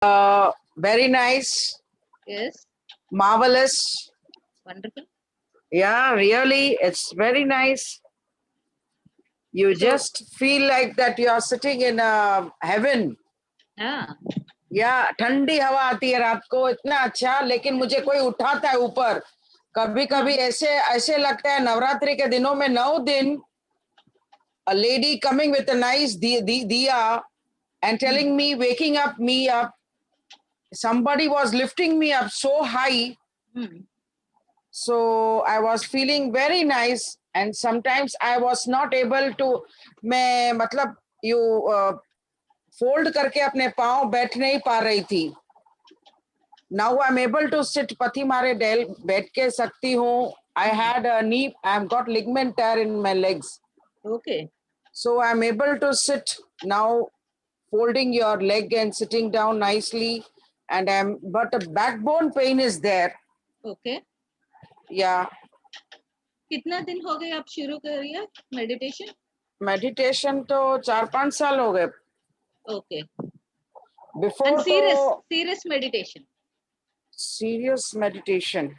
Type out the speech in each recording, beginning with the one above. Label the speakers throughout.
Speaker 1: Very nice,
Speaker 2: Yes,
Speaker 1: marvelous.
Speaker 2: wonderful.
Speaker 1: Yeah, really, it's very nice. You
Speaker 2: So,
Speaker 1: just feel like that you are sitting in a heaven.
Speaker 2: हाँ,
Speaker 1: या ठंडी हवा आती है रात को, इतना अच्छा. लेकिन मुझे कोई उठाता है ऊपर. कभी कभी
Speaker 2: हाँ,
Speaker 1: ऐसे ऐसे लगता है नवरात्रि के दिनों में 9 दिन a lady coming with a nice diya and telling me, waking up me up. Somebody was lifting me up so high.
Speaker 2: Hmm,
Speaker 1: So I was feeling very nice, and sometimes I was not able to. मैं मतलब you fold करके अपने पाँव बैठ नहीं पा रही थी. Now I'm able to sit पथी मारे बैठ के सकती हूँ. I had a knee. I've got ligament tear in my legs,
Speaker 2: okay,
Speaker 1: so I'm able to sit now, folding your leg and sitting down nicely. And but the backbone pain is there.
Speaker 2: okay.
Speaker 1: Yeah.
Speaker 2: कितना दिन हो गए आप शुरू करिए meditation?
Speaker 1: Meditation तो 4-5 साल हो गए.
Speaker 2: Okay.
Speaker 1: बिफोर
Speaker 2: And
Speaker 1: तो
Speaker 2: serious meditation.
Speaker 1: Serious meditation.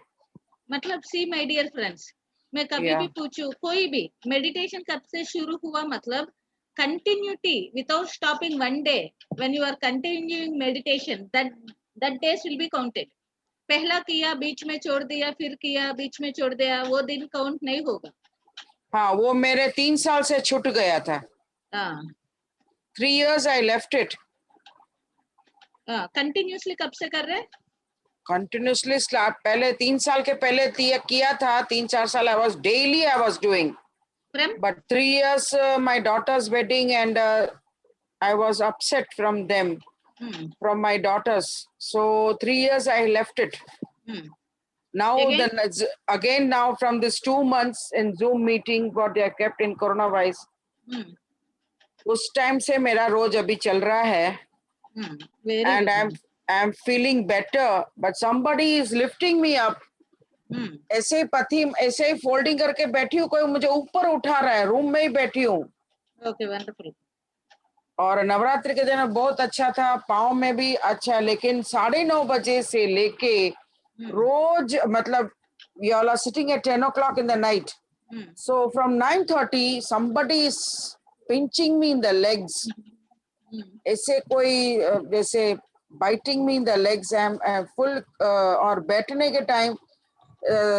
Speaker 2: मतलब सी माय डियर फ्रेंड्स, मैं कभी
Speaker 1: या
Speaker 2: भी पूछूं कोई भी मेडिटेशन कब से शुरू हुआ, मतलब continuity without stopping one day. When you are continuing meditation, that days will be counted. पहला किया, बीच में छोड़ दिया, फिर किया, बीच में छोड़ दिया, वो दिन काउंट नहीं होगा.
Speaker 1: हाँ, वो मेरे 3 साल से छूट गया था.
Speaker 2: हाँ,
Speaker 1: 3 years I left it.
Speaker 2: Continuously कब से कर रहे?
Speaker 1: कंटिन्यूसली पहले 3 साल के पहले किया था. 3-4 साल I was daily I was doing.
Speaker 2: From
Speaker 1: But 3 years my daughter's wedding, and I was upset from them, from my daughters. So 3 years I left it. Now
Speaker 2: Again?
Speaker 1: then again now from this 2 months in Zoom meeting what they are kept in coronavirus. उस time से मेरा रोज अभी चल रहा है.
Speaker 2: Very
Speaker 1: And
Speaker 2: good.
Speaker 1: I'm feeling better, but somebody is lifting me up. ऐसे ही पथी ऐसे ही folding करके बैठी हूँ, कोई मुझे ऊपर उठा रहा है. रूम में ही बैठी हूँ.
Speaker 2: Okay, wonderful.
Speaker 1: और नवरात्रि के दिन बहुत अच्छा था. पाँव में भी अच्छा. लेकिन 9:30 से लेके रोज मतलब you all are sitting at 10 o'clock in the night. So from 9:30 somebody is pinching me in the legs. ऐसे कोई जैसे biting me in the legs. I'm full और बैठने के टाइम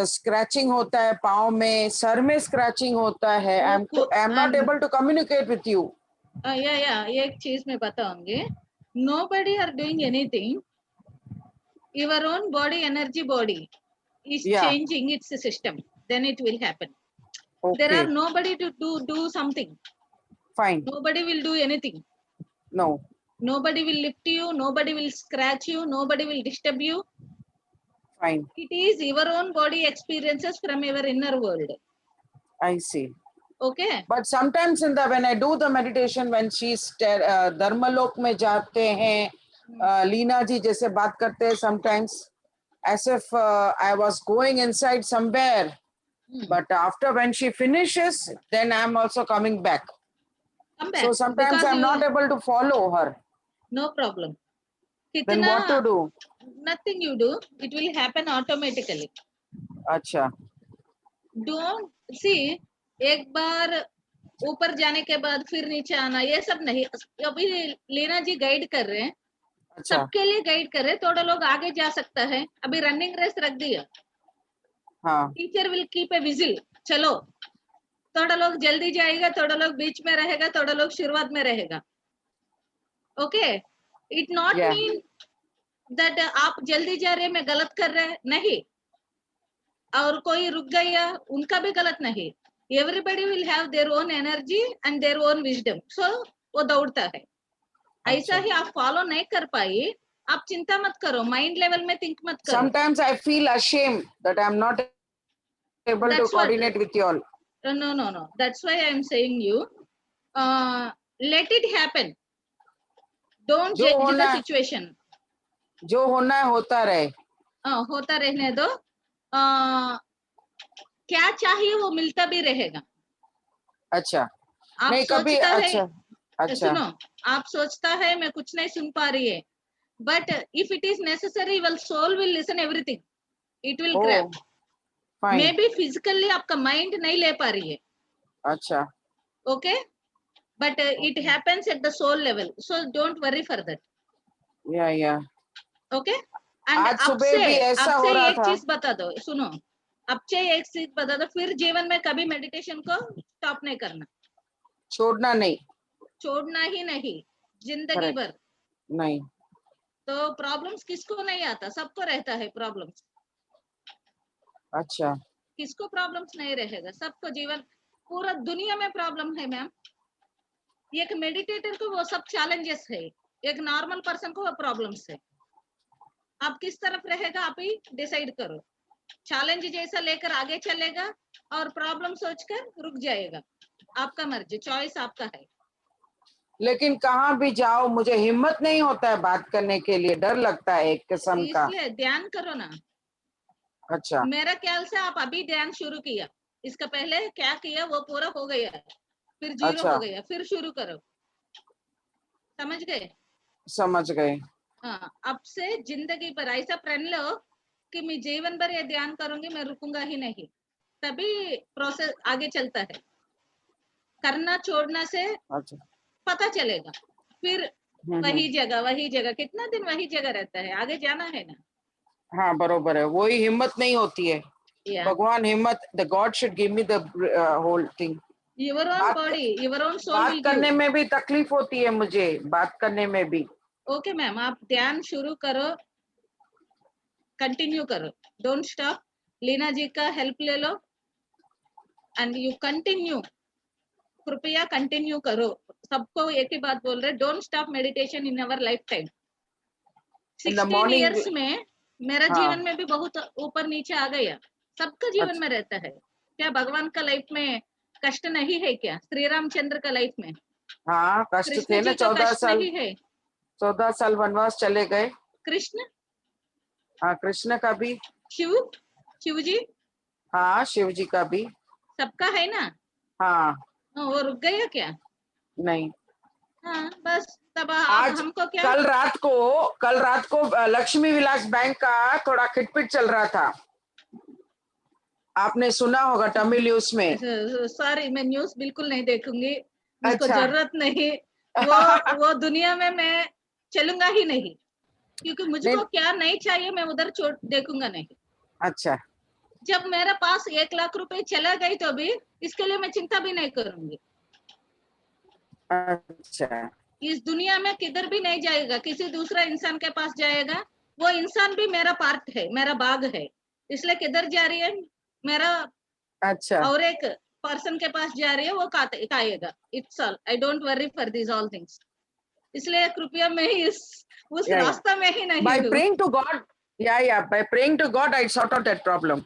Speaker 1: स्क्रैचिंग होता है पाँव में, सर में स्क्रैचिंग होता है. I'm not able to communicate with you.
Speaker 2: या एक चीज मैं बताऊंगी. nobody are doing anything. Your own body, energy body is
Speaker 1: Yeah.
Speaker 2: changing its system, then it will happen. There
Speaker 1: Okay.
Speaker 2: are nobody to do something.
Speaker 1: Fine.
Speaker 2: Nobody will do anything.
Speaker 1: No.
Speaker 2: Nobody will lift you, nobody will scratch you, nobody will disturb you.
Speaker 1: Fine.
Speaker 2: It is your own body experiences from your inner world.
Speaker 1: I see.
Speaker 2: Okay.
Speaker 1: But sometimes when I do the meditation, when she's धर्मलोक में जाते हैं, लीना जी जैसे बात करते हैं, sometimes as if I was going inside somewhere. But after when she finishes, then I'm also coming back.
Speaker 2: Come back.
Speaker 1: So sometimes
Speaker 2: Because
Speaker 1: I'm not able to follow her.
Speaker 2: No problem.
Speaker 1: Then what to do?
Speaker 2: Nothing you do. It will happen automatically.
Speaker 1: अच्छा.
Speaker 2: Don't see. एक बार ऊपर जाने के बाद फिर नीचे आना, ये सब नहीं. अभी लीना जी गाइड कर रहे हैं.
Speaker 1: अच्छा.
Speaker 2: सबके लिए गाइड कर रहे हैं. थोड़ा लोग आगे जा सकता है. अभी रनिंग रेस रख दिया.
Speaker 1: हाँ.
Speaker 2: Teacher will keep a vigil. चलो, थोड़ा लोग जल्दी जाएगा, थोड़ा लोग बीच में रहेगा, थोड़ा लोग शुरुआत में रहेगा. Okay. It not mean that आप जल्दी जा रहे हैं, मैं गलत कर रहे हैं, नहीं. और कोई रुक गया, उनका भी गलत नहीं. Everybody will have their own energy and their own wisdom. So वो दौड़ता है. ऐसा ही आप फॉलो नहीं कर पाई, आप चिंता मत करो. माइंड लेवल में थिंक मत करो.
Speaker 1: Sometimes I feel ashamed that I'm not able to coordinate with you all.
Speaker 2: No. That's why I am saying you, let it happen. Don't judge the situation.
Speaker 1: जो होना है होता रहे.
Speaker 2: होता रहने दो. क्या चाहिए वो मिलता भी रहेगा.
Speaker 1: अच्छा.
Speaker 2: आप
Speaker 1: नहीं कभी.
Speaker 2: सोचता
Speaker 1: अच्छा.
Speaker 2: है, सुनो, आप सोचता है मैं कुछ नहीं सुन पा रही है, but if it is necessary, your soul will listen everything, it will grab.
Speaker 1: Oh, fine.
Speaker 2: Maybe physically आपका mind नहीं ले पा रही है,
Speaker 1: अच्छा,
Speaker 2: okay, but it happens at the soul level, so don't worry for that,
Speaker 1: yeah.
Speaker 2: okay. And
Speaker 1: आज
Speaker 2: अब
Speaker 1: सुबह
Speaker 2: से
Speaker 1: भी ऐसा हो रहा
Speaker 2: एक
Speaker 1: था।
Speaker 2: चीज बता दो, सुनो, अब से एक चीज बता दो, फिर जीवन में कभी मेडिटेशन को स्टॉप नहीं करना,
Speaker 1: छोड़ना नहीं,
Speaker 2: छोड़ना ही नहीं, जिंदगी
Speaker 1: Correct.
Speaker 2: भर।
Speaker 1: नहीं,
Speaker 2: तो प्रॉब्लम्स किसको नहीं आता, सबको रहता है प्रॉब्लम्स,
Speaker 1: अच्छा,
Speaker 2: किसको प्रॉब्लम्स नहीं रहेगा, सबको जीवन, पूरा दुनिया में प्रॉब्लम है मैम। एक मेडिटेटर को वो सब चैलेंजेस है, एक नॉर्मल पर्सन को वो प्रॉब्लम्स है। आप किस तरफ रहेगा आप ही डिसाइड करो, चैलेंज जैसा लेकर आगे चलेगा और प्रॉब्लम सोचकर रुक जाएगा, आपका मर्जी, चॉइस आपका है।
Speaker 1: लेकिन कहाँ भी जाओ मुझे हिम्मत नहीं होता है बात करने के लिए, डर लगता है एक किस्म का।
Speaker 2: इसलिए ध्यान करो ना।
Speaker 1: अच्छा,
Speaker 2: मेरा ख्याल से आप अभी ध्यान शुरू किया, इसका पहले क्या किया वो पूरा हो गया, फिर जीरो
Speaker 1: अच्छा,
Speaker 2: हो गया, फिर शुरू करो, समझ गए?
Speaker 1: समझ गए।
Speaker 2: हाँ, अब से जिंदगी पर ऐसा प्रण लो कि मैं जीवन भर ये ध्यान करूंगी, मैं रुकूंगा ही नहीं, तभी प्रोसेस आगे चलता है। करना छोड़ना से
Speaker 1: अच्छा,
Speaker 2: पता चलेगा, फिर वही जगह कितना दिन वही जगह रहता है, आगे जाना है ना।
Speaker 1: हाँ बरोबर है, वही हिम्मत नहीं होती है।
Speaker 2: या
Speaker 1: भगवान हिम्मत, the god should give me the whole thing.
Speaker 2: Your own body, your own soul
Speaker 1: बात
Speaker 2: विल
Speaker 1: करने
Speaker 2: गिव।
Speaker 1: में भी तकलीफ होती है मुझे, बात करने में भी।
Speaker 2: ओके मैम, आप ध्यान शुरू करो, कंटिन्यू करो, डोंट स्टॉप। लीना जी का हेल्प ले लो एंड यू कंटिन्यू, कृपया कंटिन्यू करो। सबको एक ही बात बोल रहे, don't stop meditation in our life time.
Speaker 1: In the
Speaker 2: 16
Speaker 1: morning,
Speaker 2: years में मेरा
Speaker 1: हाँ,
Speaker 2: जीवन में भी बहुत ऊपर नीचे आ गया, सबका जीवन
Speaker 1: अच्छा,
Speaker 2: में रहता है। क्या भगवान का लाइफ में कष्ट नहीं है क्या? श्री रामचंद्र का लाइफ में
Speaker 1: हाँ कष्ट
Speaker 2: कृष्ण
Speaker 1: थे ना,
Speaker 2: जी का
Speaker 1: 14
Speaker 2: कष्ट
Speaker 1: साल,
Speaker 2: नहीं है?
Speaker 1: 14 साल वनवास चले गए।
Speaker 2: कृष्ण,
Speaker 1: हाँ कृष्ण का भी,
Speaker 2: शिव, शिव जी,
Speaker 1: हाँ शिव जी का भी,
Speaker 2: सबका है ना।
Speaker 1: हाँ,
Speaker 2: वो रुक गया क्या?
Speaker 1: नहीं।
Speaker 2: हाँ बस, तब अब
Speaker 1: आज
Speaker 2: हमको क्या,
Speaker 1: कल रात को लक्ष्मी विलास बैंक का थोड़ा खिटपिट चल रहा था, आपने सुना होगा तमिल न्यूज में।
Speaker 2: सॉरी मैं न्यूज बिल्कुल नहीं देखूंगी, मुझको
Speaker 1: अच्छा
Speaker 2: जरूरत नहीं। वो दुनिया में मैं चलूंगा ही नहीं, क्योंकि
Speaker 1: नहीं,
Speaker 2: मुझको क्या नहीं चाहिए मैं उधर छोड़ देखूंगा नहीं।
Speaker 1: अच्छा,
Speaker 2: जब मेरे पास 1 लाख रुपए चला गई तो भी इसके लिए मैं चिंता भी नहीं करूंगी।
Speaker 1: अच्छा,
Speaker 2: इस दुनिया में किधर भी नहीं जाएगा, किसी दूसरा इंसान के पास जाएगा, वो इंसान भी मेरा पार्ट है, मेरा बाग है, इसलिए किधर जा रही है मेरा
Speaker 1: अच्छा,
Speaker 2: और एक पर्सन के पास जा रही है, वो खाएगा। It's all, I don't worry for this all things. इसलिए कृपया मैं उस
Speaker 1: या
Speaker 2: रास्ता में ही नहीं
Speaker 1: बाय
Speaker 2: हूँ।
Speaker 1: प्रेइंग टू गॉड, या by praying to god I sort out that problem.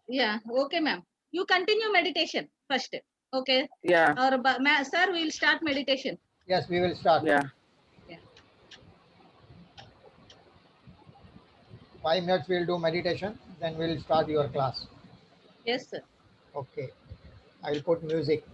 Speaker 2: Yeah, okay, ma'am. You continue meditation first, okay?
Speaker 1: या
Speaker 2: Or, sir, we'll start meditation.
Speaker 3: Yes, we will start.
Speaker 1: या
Speaker 2: Yeah.
Speaker 3: 5 minutes we'll do meditation, then we'll start your class.
Speaker 2: Yes, sir.
Speaker 3: Okay. I will put music.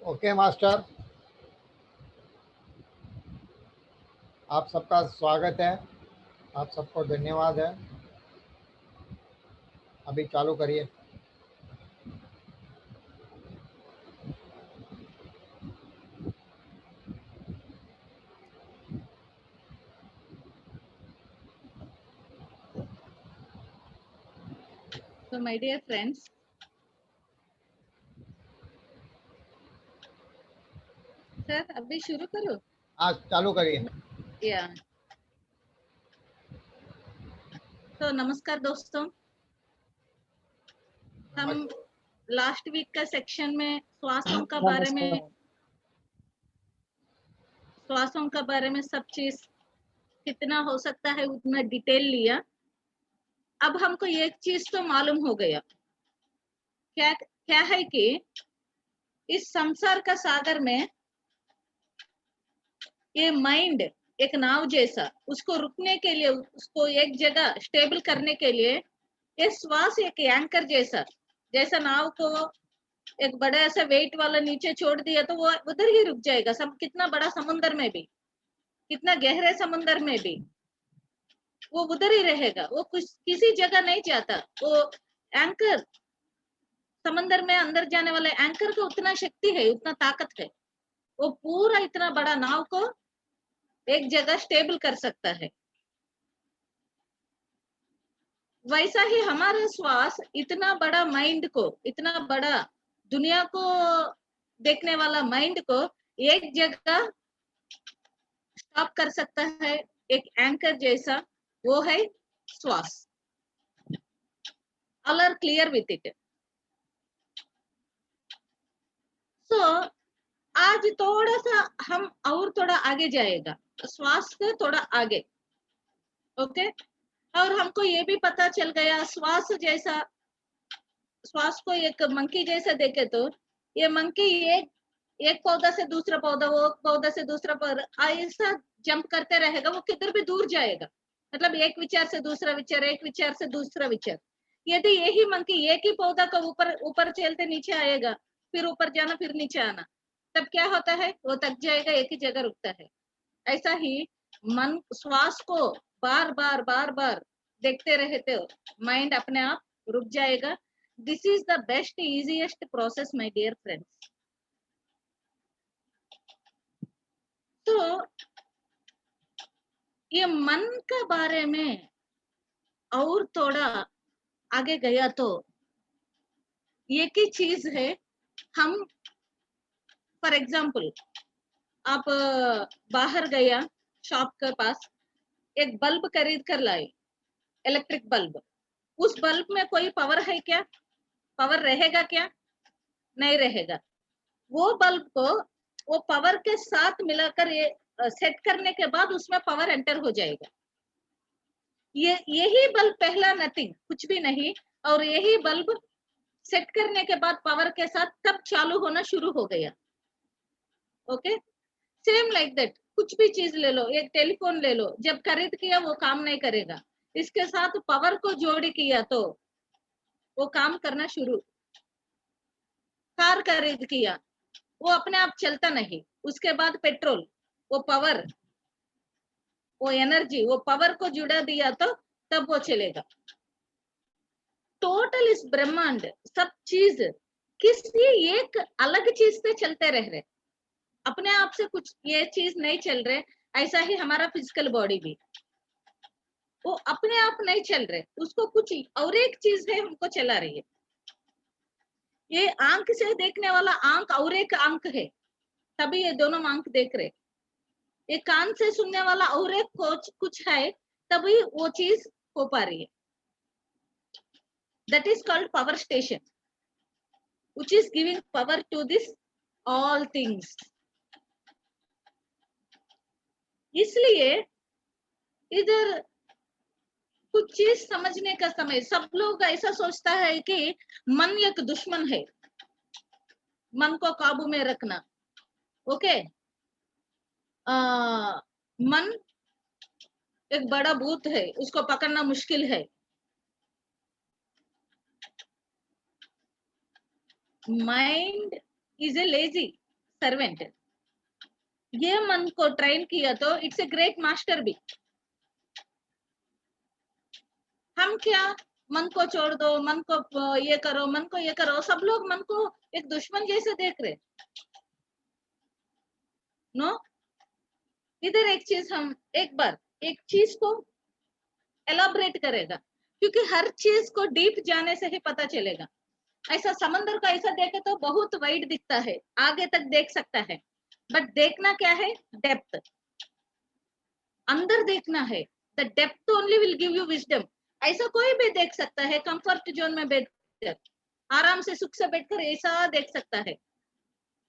Speaker 3: Okay master, आप सबका स्वागत है, आप सबको धन्यवाद है। अभी चालू करिए।
Speaker 2: So my dear friends, sir अभी शुरू करो।
Speaker 3: आज चालू करिए।
Speaker 2: या तो नमस्कार दोस्तों, हम लास्ट वीक का सेक्शन में श्वासों का बारे में सब चीज कितना हो सकता है उतना डिटेल लिया। अब हमको एक चीज तो मालूम हो गया, क्या क्या है कि इस संसार का सागर में ये माइंड एक नाव जैसा, उसको रुकने के लिए, उसको एक जगह स्टेबल करने के लिए ये श्वास एक एंकर जैसा, जैसा नाव को एक बड़ा ऐसा वेट वाला नीचे छोड़ दिया तो वो उधर ही रुक जाएगा। सब कितना बड़ा समुद्र में भी, कितना गहरे समुद्र में भी वो उधर ही रहेगा, वो कुछ किसी जगह नहीं जाता। वो एंकर, समंदर में अंदर जाने वाले एंकर को उतना शक्ति है, उतना ताकत है, वो पूरा इतना बड़ा नाव को एक जगह स्टेबल कर सकता है। वैसा ही हमारा श्वास इतना बड़ा माइंड को, इतना बड़ा दुनिया को देखने वाला माइंड को एक जगह स्टॉप कर सकता है, एक एंकर जैसा, वो है श्वास। All are clear with it? So आज थोड़ा सा हम और थोड़ा आगे जाएगा, श्वास से थोड़ा आगे। ओके और हमको ये भी पता चल गया, श्वास जैसा, श्वास को एक मंकी जैसा देखे तो ये मंकी एक पौधा से दूसरा पौधा, वो पौधा से दूसरा पौधा ऐसा जंप करते रहेगा, वो किधर भी दूर जाएगा। मतलब एक विचार से दूसरा विचार, एक विचार से दूसरा विचार। यदि यही मंकी एक ही पौधा का ऊपर ऊपर चलते नीचे आएगा, फिर ऊपर जाना फिर नीचे आना, तब क्या होता है? वो थक जाएगा, एक ही जगह रुकता है। ऐसा ही मन श्वास को बार बार बार बार देखते रहते हो, माइंड अपने आप रुक जाएगा। This is the best easiest process my dear friends. तो ये मन के बारे में और थोड़ा आगे गया तो एक ही चीज है, हम फॉर एग्जाम्पल आप बाहर गया शॉप के पास, एक बल्ब खरीद कर लाए, इलेक्ट्रिक बल्ब। उस बल्ब में कोई पावर है क्या? पावर रहेगा क्या? नहीं रहेगा। वो बल्ब को वो पावर के साथ मिलाकर ये सेट करने के बाद उसमें पावर एंटर हो जाएगा। यही बल्ब पहला नथिंग, कुछ भी नहीं, और यही बल्ब सेट करने के बाद पावर के साथ तब चालू होना शुरू हो गया। ओके सेम लाइक दैट, कुछ भी चीज ले लो, एक टेलीफोन ले लो, जब खरीद किया वो काम नहीं करेगा, इसके साथ पावर को जोड़ किया तो वो काम करना शुरू। कार खरीद किया, वो अपने आप चलता नहीं, उसके बाद पेट्रोल, वो पावर, वो एनर्जी, वो पावर को जुड़ा दिया तो तब वो चलेगा। टोटल इस ब्रह्मांड सब चीज किसी एक अलग चीज से चलते रह रहे, अपने आप से कुछ ये चीज नहीं चल रहे। ऐसा ही हमारा फिजिकल बॉडी भी, वो अपने आप नहीं चल रहे, उसको कुछ और एक चीज है हमको चला रही है। ये आंख से देखने वाला आंख और एक आंख है, तभी ये दोनों आंख देख रहे। ये कान से सुनने वाला और एक कुछ है, तभी वो चीज हो पा रही है। That is called power station, which is giving power to this all things. इसलिए इधर कुछ चीज समझने का समय, सब लोग ऐसा सोचता है कि मन एक दुश्मन है, मन को काबू में रखना। ओके मन एक बड़ा भूत है, उसको पकड़ना मुश्किल है। Mind is a lazy, servant. ये मन को ट्रेन किया तो इट्स ए ग्रेट मास्टर भी। हम क्या मन को छोड़ दो, मन को ये करो, मन को ये करो, सब लोग मन को एक दुश्मन जैसे देख रहे। नो, इधर एक चीज हम एक बार एक चीज को एलाबरेट करेगा, क्योंकि हर चीज को डीप जाने से ही पता चलेगा। ऐसा समंदर को ऐसा देखे तो बहुत वाइड दिखता है, आगे तक देख सकता है, बट देखना क्या है? डेप्थ, अंदर देखना है। The depth only will give you wisdom. ऐसा कोई भी देख सकता है कंफर्ट जोन में बैठकर, आराम से सुख से बैठकर ऐसा देख सकता है।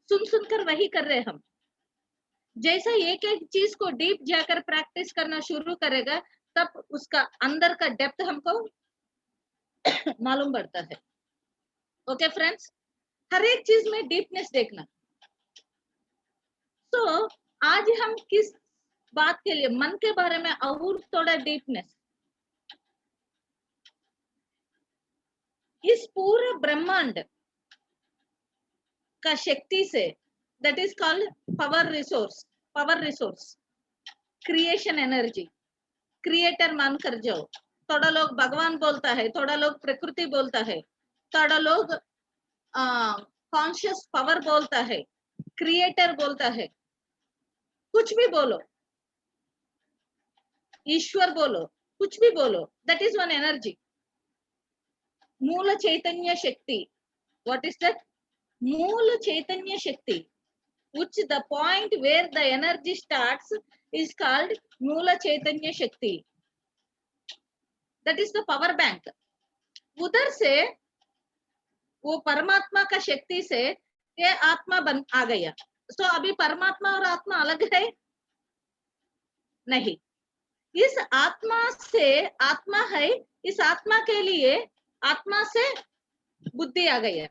Speaker 2: सुन सुनकर वही कर रहे हम। जैसा एक एक चीज को डीप जाकर प्रैक्टिस करना शुरू करेगा, तब उसका अंदर का डेप्थ हमको मालूम पड़ता है। ओके फ्रेंड्स, हर एक चीज में डीपनेस देखना। तो आज हम किस बात के लिए, मन के बारे में और थोड़ा डीपनेस। इस पूरे ब्रह्मांड का शक्ति से, that is called power resource, power resource, creation energy, creator मानकर जाओ। थोड़ा लोग भगवान बोलता है, थोड़ा लोग प्रकृति बोलता है, थोड़ा लोग कॉन्शियस पावर बोलता है, क्रिएटर बोलता है, कुछ भी बोलो, ईश्वर बोलो, कुछ भी बोलो, दैट इज वन एनर्जी। मूल चैतन्य शक्ति, व्हाट इज दैट? मूल चैतन्य शक्ति, which the point where the energy starts is called मूल चैतन्य शक्ति, that is the power bank। उधर से वो परमात्मा का शक्ति से ये आत्मा बन आ गया। तो अभी परमात्मा और आत्मा अलग है? नहीं। इस आत्मा से आत्मा है, इस आत्मा के लिए आत्मा से बुद्धि आ गया।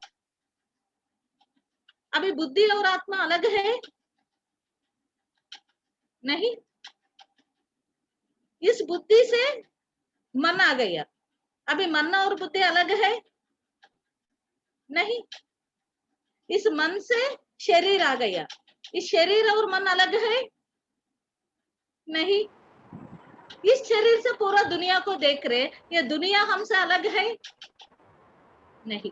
Speaker 2: अभी बुद्धि और आत्मा अलग है? नहीं। इस बुद्धि से मन आ गया। अभी मन और बुद्धि अलग है? नहीं। इस मन से शरीर आ गया। इस शरीर और मन अलग है? नहीं। इस शरीर से पूरा दुनिया को देख रहे, ये दुनिया हमसे अलग है? नहीं।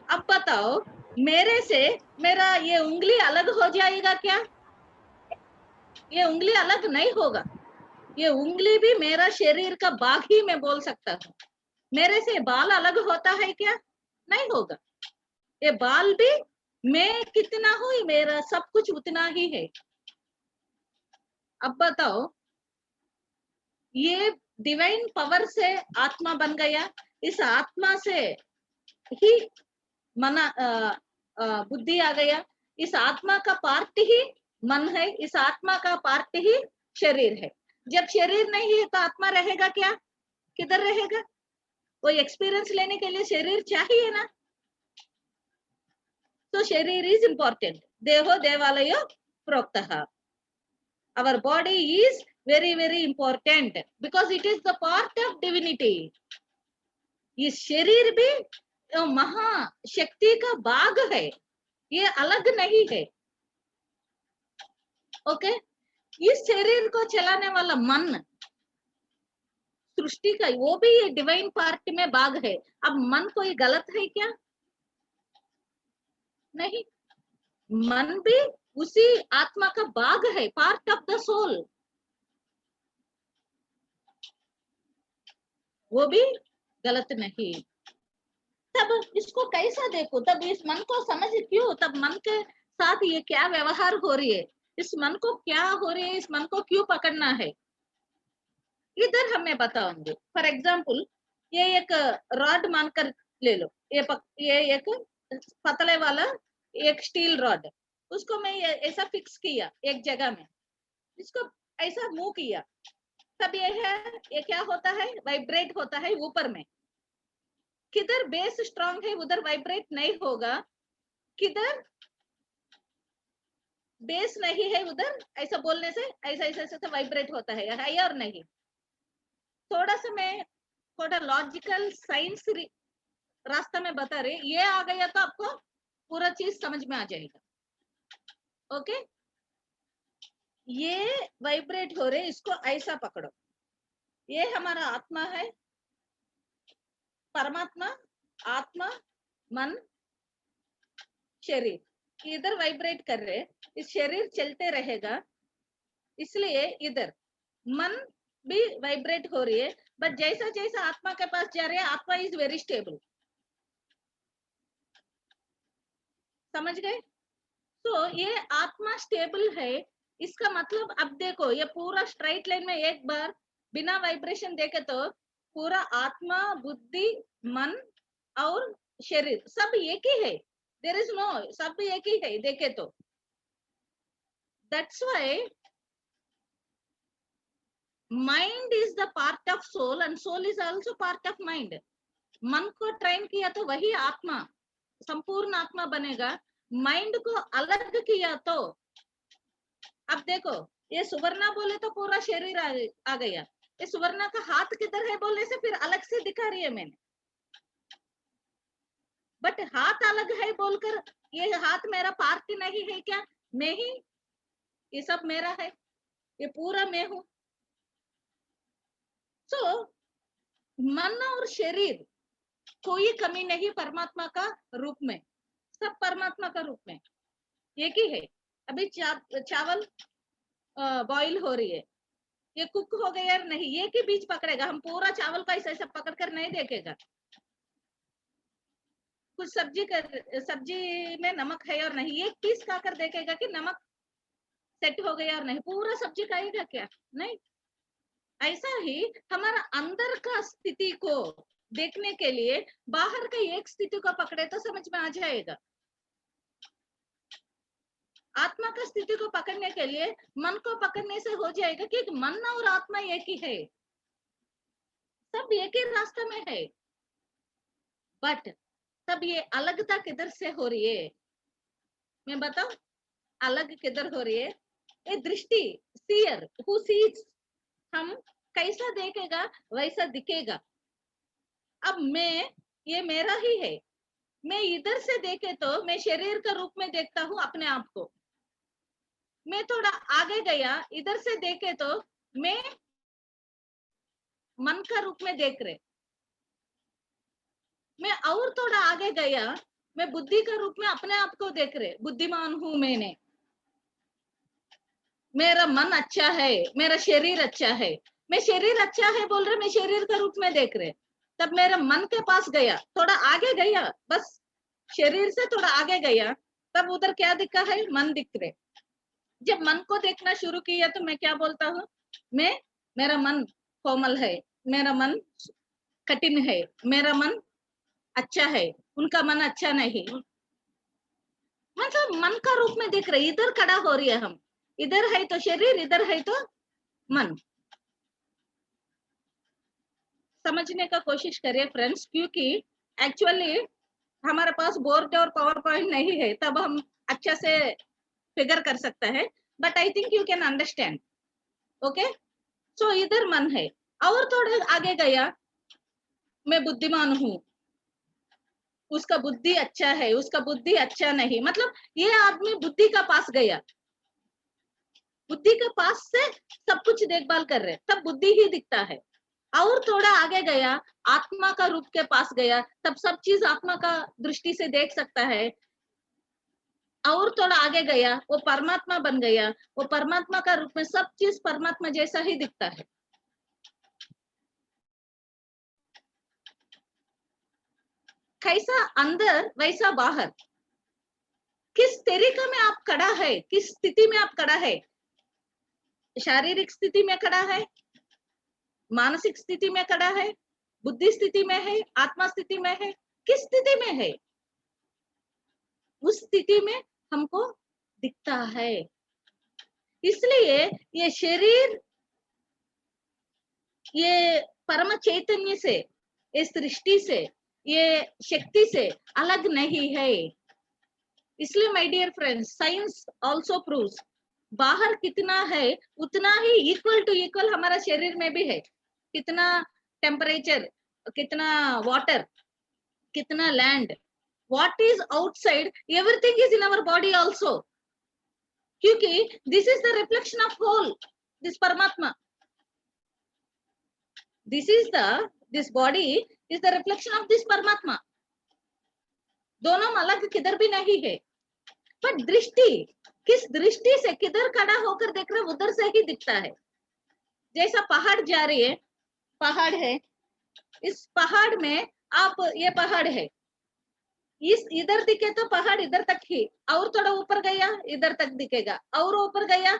Speaker 2: अब बताओ, मेरे से मेरा ये उंगली अलग हो जाएगा क्या? ये उंगली अलग नहीं होगा। ये उंगली भी मेरा शरीर का भाग ही मैं बोल सकता हूँ। मेरे से बाल अलग होता है क्या? नहीं होगा। ये बाल भी मैं कितना हूँ, मेरा सब कुछ उतना ही है। अब बताओ, ये डिवाइन पावर से आत्मा बन गया, इस आत्मा से ही मना बुद्धि आ गया, इस आत्मा का पार्ट ही मन है, इस आत्मा का पार्ट ही शरीर है। जब शरीर नहीं है तो आत्मा रहेगा क्या? किधर रहेगा? वो एक्सपीरियंस लेने के लिए शरीर चाहिए ना। तो शरीर इज इंपॉर्टेंट। देहो देवालयो प्रोक्तः। Our body is very very important because it is the part of divinity। इस शरीर भी महाशक्ति का भाग है, ये अलग नहीं है। ओके, इस शरीर को चलाने वाला मन सृष्टि का, वो भी ये डिवाइन पार्ट में भाग है। अब मन कोई गलत है क्या? नहीं। मन भी उसी आत्मा का भाग है, पार्ट ऑफ द सोल। वो भी गलत नहीं। तब इसको कैसा देखो, तब इस मन को समझ क्यों, तब मन के साथ ये क्या व्यवहार हो रही है, इस मन को क्या हो रही है, इस मन को क्यों पकड़ना है, इधर हमें बताऊंगी। फॉर एग्जाम्पल, ये एक रॉड मानकर ले लो, ये एक पतले वाला एक स्टील रॉड, उसको मैं ऐसा फिक्स किया एक जगह में, इसको ऐसा मूव किया, तब ये क्या होता है? वाइब्रेट होता है ऊपर में। किधर बेस स्ट्रांग है उधर वाइब्रेट नहीं होगा, किधर बेस नहीं है उधर ऐसा बोलने से ऐसा ऐसा ऐसा वाइब्रेट होता है, है और नहीं। थोड़ा सा मैं थोड़ा लॉजिकल साइंस रास्ता में बता रही, ये आ गया तो आपको पूरा चीज समझ में आ जाएगा। ओके, ये वाइब्रेट हो रहे, इसको ऐसा पकड़ो, ये हमारा आत्मा है, परमात्मा, आत्मा, मन, शरीर, इधर वाइब्रेट कर रहे, इस शरीर चलते रहेगा, इसलिए इधर मन भी वाइब्रेट हो रही है, बट जैसा जैसा आत्मा के पास जा रहे हैं, आत्मा इज वेरी स्टेबल, समझ गए? तो ये आत्मा स्टेबल है, इसका मतलब अब देखो, ये पूरा स्ट्राइट लाइन में एक बार बिना वाइब्रेशन देखे तो पूरा आत्मा, बुद्धि, मन और शरीर सब एक ही है, देयर इज नो, सब एक ही है देखे तो। That's why mind is the part of soul and soul is also part of mind. मन को ट्रेन किया तो वही आत्मा, संपूर्ण आत्मा बनेगा, माइंड को अलग किया तो, अब देखो ये सुवर्णा बोले तो पूरा शरीर आ गया, ये सुवर्णा का हाथ किधर है बोलने से फिर अलग से दिखा रही है मैंने, बट हाथ अलग है बोलकर ये हाथ मेरा पार्ट नहीं है क्या? मैं ही, ये सब मेरा है, ये पूरा मैं हूं। सो मन और शरीर कोई कमी नहीं परमात्मा का रूप में, सब परमात्मा का रूप में एक ही है। अभी चावल बॉईल हो रही है, ये कुक हो गया या नहीं, ये के बीच पकड़ेगा, हम पूरा चावल का ऐसा पकड़ कर नहीं देखेगा। कुछ सब्जी में नमक है और नहीं, एक पीस खाकर देखेगा कि नमक सेट हो गया और नहीं, पूरा सब्जी खाएगा क्या? नहीं। ऐसा ही हमारा अंदर का स्थिति को देखने के लिए बाहर का एक स्थिति को पकड़े तो समझ में आ जाएगा। आत्मा का स्थिति को पकड़ने के लिए मन को पकड़ने से हो जाएगा कि मन और आत्मा एक ही है, सब एक ही रास्ते में है, बट तब ये अलगता किधर से हो रही है? मैं बताऊं अलग किधर हो रही है? ये दृष्टि, सीयर हु सीज, हम कैसा देखेगा वैसा दिखेगा। अब मैं, ये मेरा ही है, मैं इधर से देखे तो मैं शरीर का रूप में देखता हूं अपने आप को, मैं थोड़ा आगे गया इधर से देखे तो मैं मन का रूप में देख रहे, मैं और थोड़ा आगे गया मैं बुद्धि का रूप में अपने आप को देख रहे, बुद्धिमान हूं मैंने, मेरा मन अच्छा है, मेरा शरीर अच्छा है, मैं शरीर अच्छा है बोल रहे, मैं शरीर का रूप में देख रहे। तब मेरा मन के पास गया, थोड़ा आगे गया, बस शरीर से थोड़ा आगे गया, तब उधर क्या दिखा है? मन दिख रहे। जब मन को देखना शुरू किया तो मैं क्या बोलता हूँ? मेरा मन कोमल है, मेरा मन कठिन है, मेरा मन अच्छा है, उनका मन अच्छा नहीं, मतलब मन का रूप में दिख रहे, इधर खड़ा हो रही है हम, इधर है तो शरीर, इधर है तो मन। समझने का कोशिश करिए फ्रेंड्स, क्योंकि एक्चुअली हमारे पास बोर्ड और पावर पॉइंट नहीं है, तब हम अच्छा से फिगर कर सकते हैं, but I think you can understand. Okay, so इधर मन है, और थोड़े आगे गया मैं बुद्धिमान हूं, उसका बुद्धि अच्छा है, उसका बुद्धि अच्छा नहीं, मतलब ये आदमी बुद्धि का पास गया, बुद्धि के पास से सब कुछ देखभाल कर रहे, तब बुद्धि ही दिखता है। और थोड़ा आगे गया आत्मा का रूप के पास गया, तब सब चीज आत्मा का दृष्टि से देख सकता है। और थोड़ा आगे गया वो परमात्मा बन गया, वो परमात्मा का रूप में सब चीज परमात्मा जैसा ही दिखता है। कैसा अंदर वैसा बाहर, किस तरीके में आप खड़ा है, किस स्थिति में आप खड़ा है, शारीरिक स्थिति में खड़ा है, मानसिक स्थिति में खड़ा है, बुद्धि स्थिति में है, आत्मा स्थिति में है, किस स्थिति में है, उस स्थिति में हमको दिखता है। इसलिए ये शरीर ये परम चैतन्य से, इस सृष्टि से, ये शक्ति से अलग नहीं है। इसलिए my dear friends, science also proves बाहर कितना है उतना ही इक्वल टू इक्वल हमारा शरीर में भी है। कितना टेम्परेचर, कितना वाटर, कितना land, what is outside, everything is in our body also. क्योंकि this is the reflection of whole, this परमात्मा, this body is the reflection of this परमात्मा। दोनों अलग किधर भी नहीं है, पर दृष्टि किस दृष्टि से किधर खड़ा होकर देख रहे उधर से ही दिखता है। जैसा पहाड़ जा रही है, पहाड़ है, इस पहाड़ में आप, ये पहाड़ है, इस इधर दिखे तो पहाड़ इधर तक ही, और थोड़ा ऊपर गया इधर तक दिखेगा, और ऊपर गया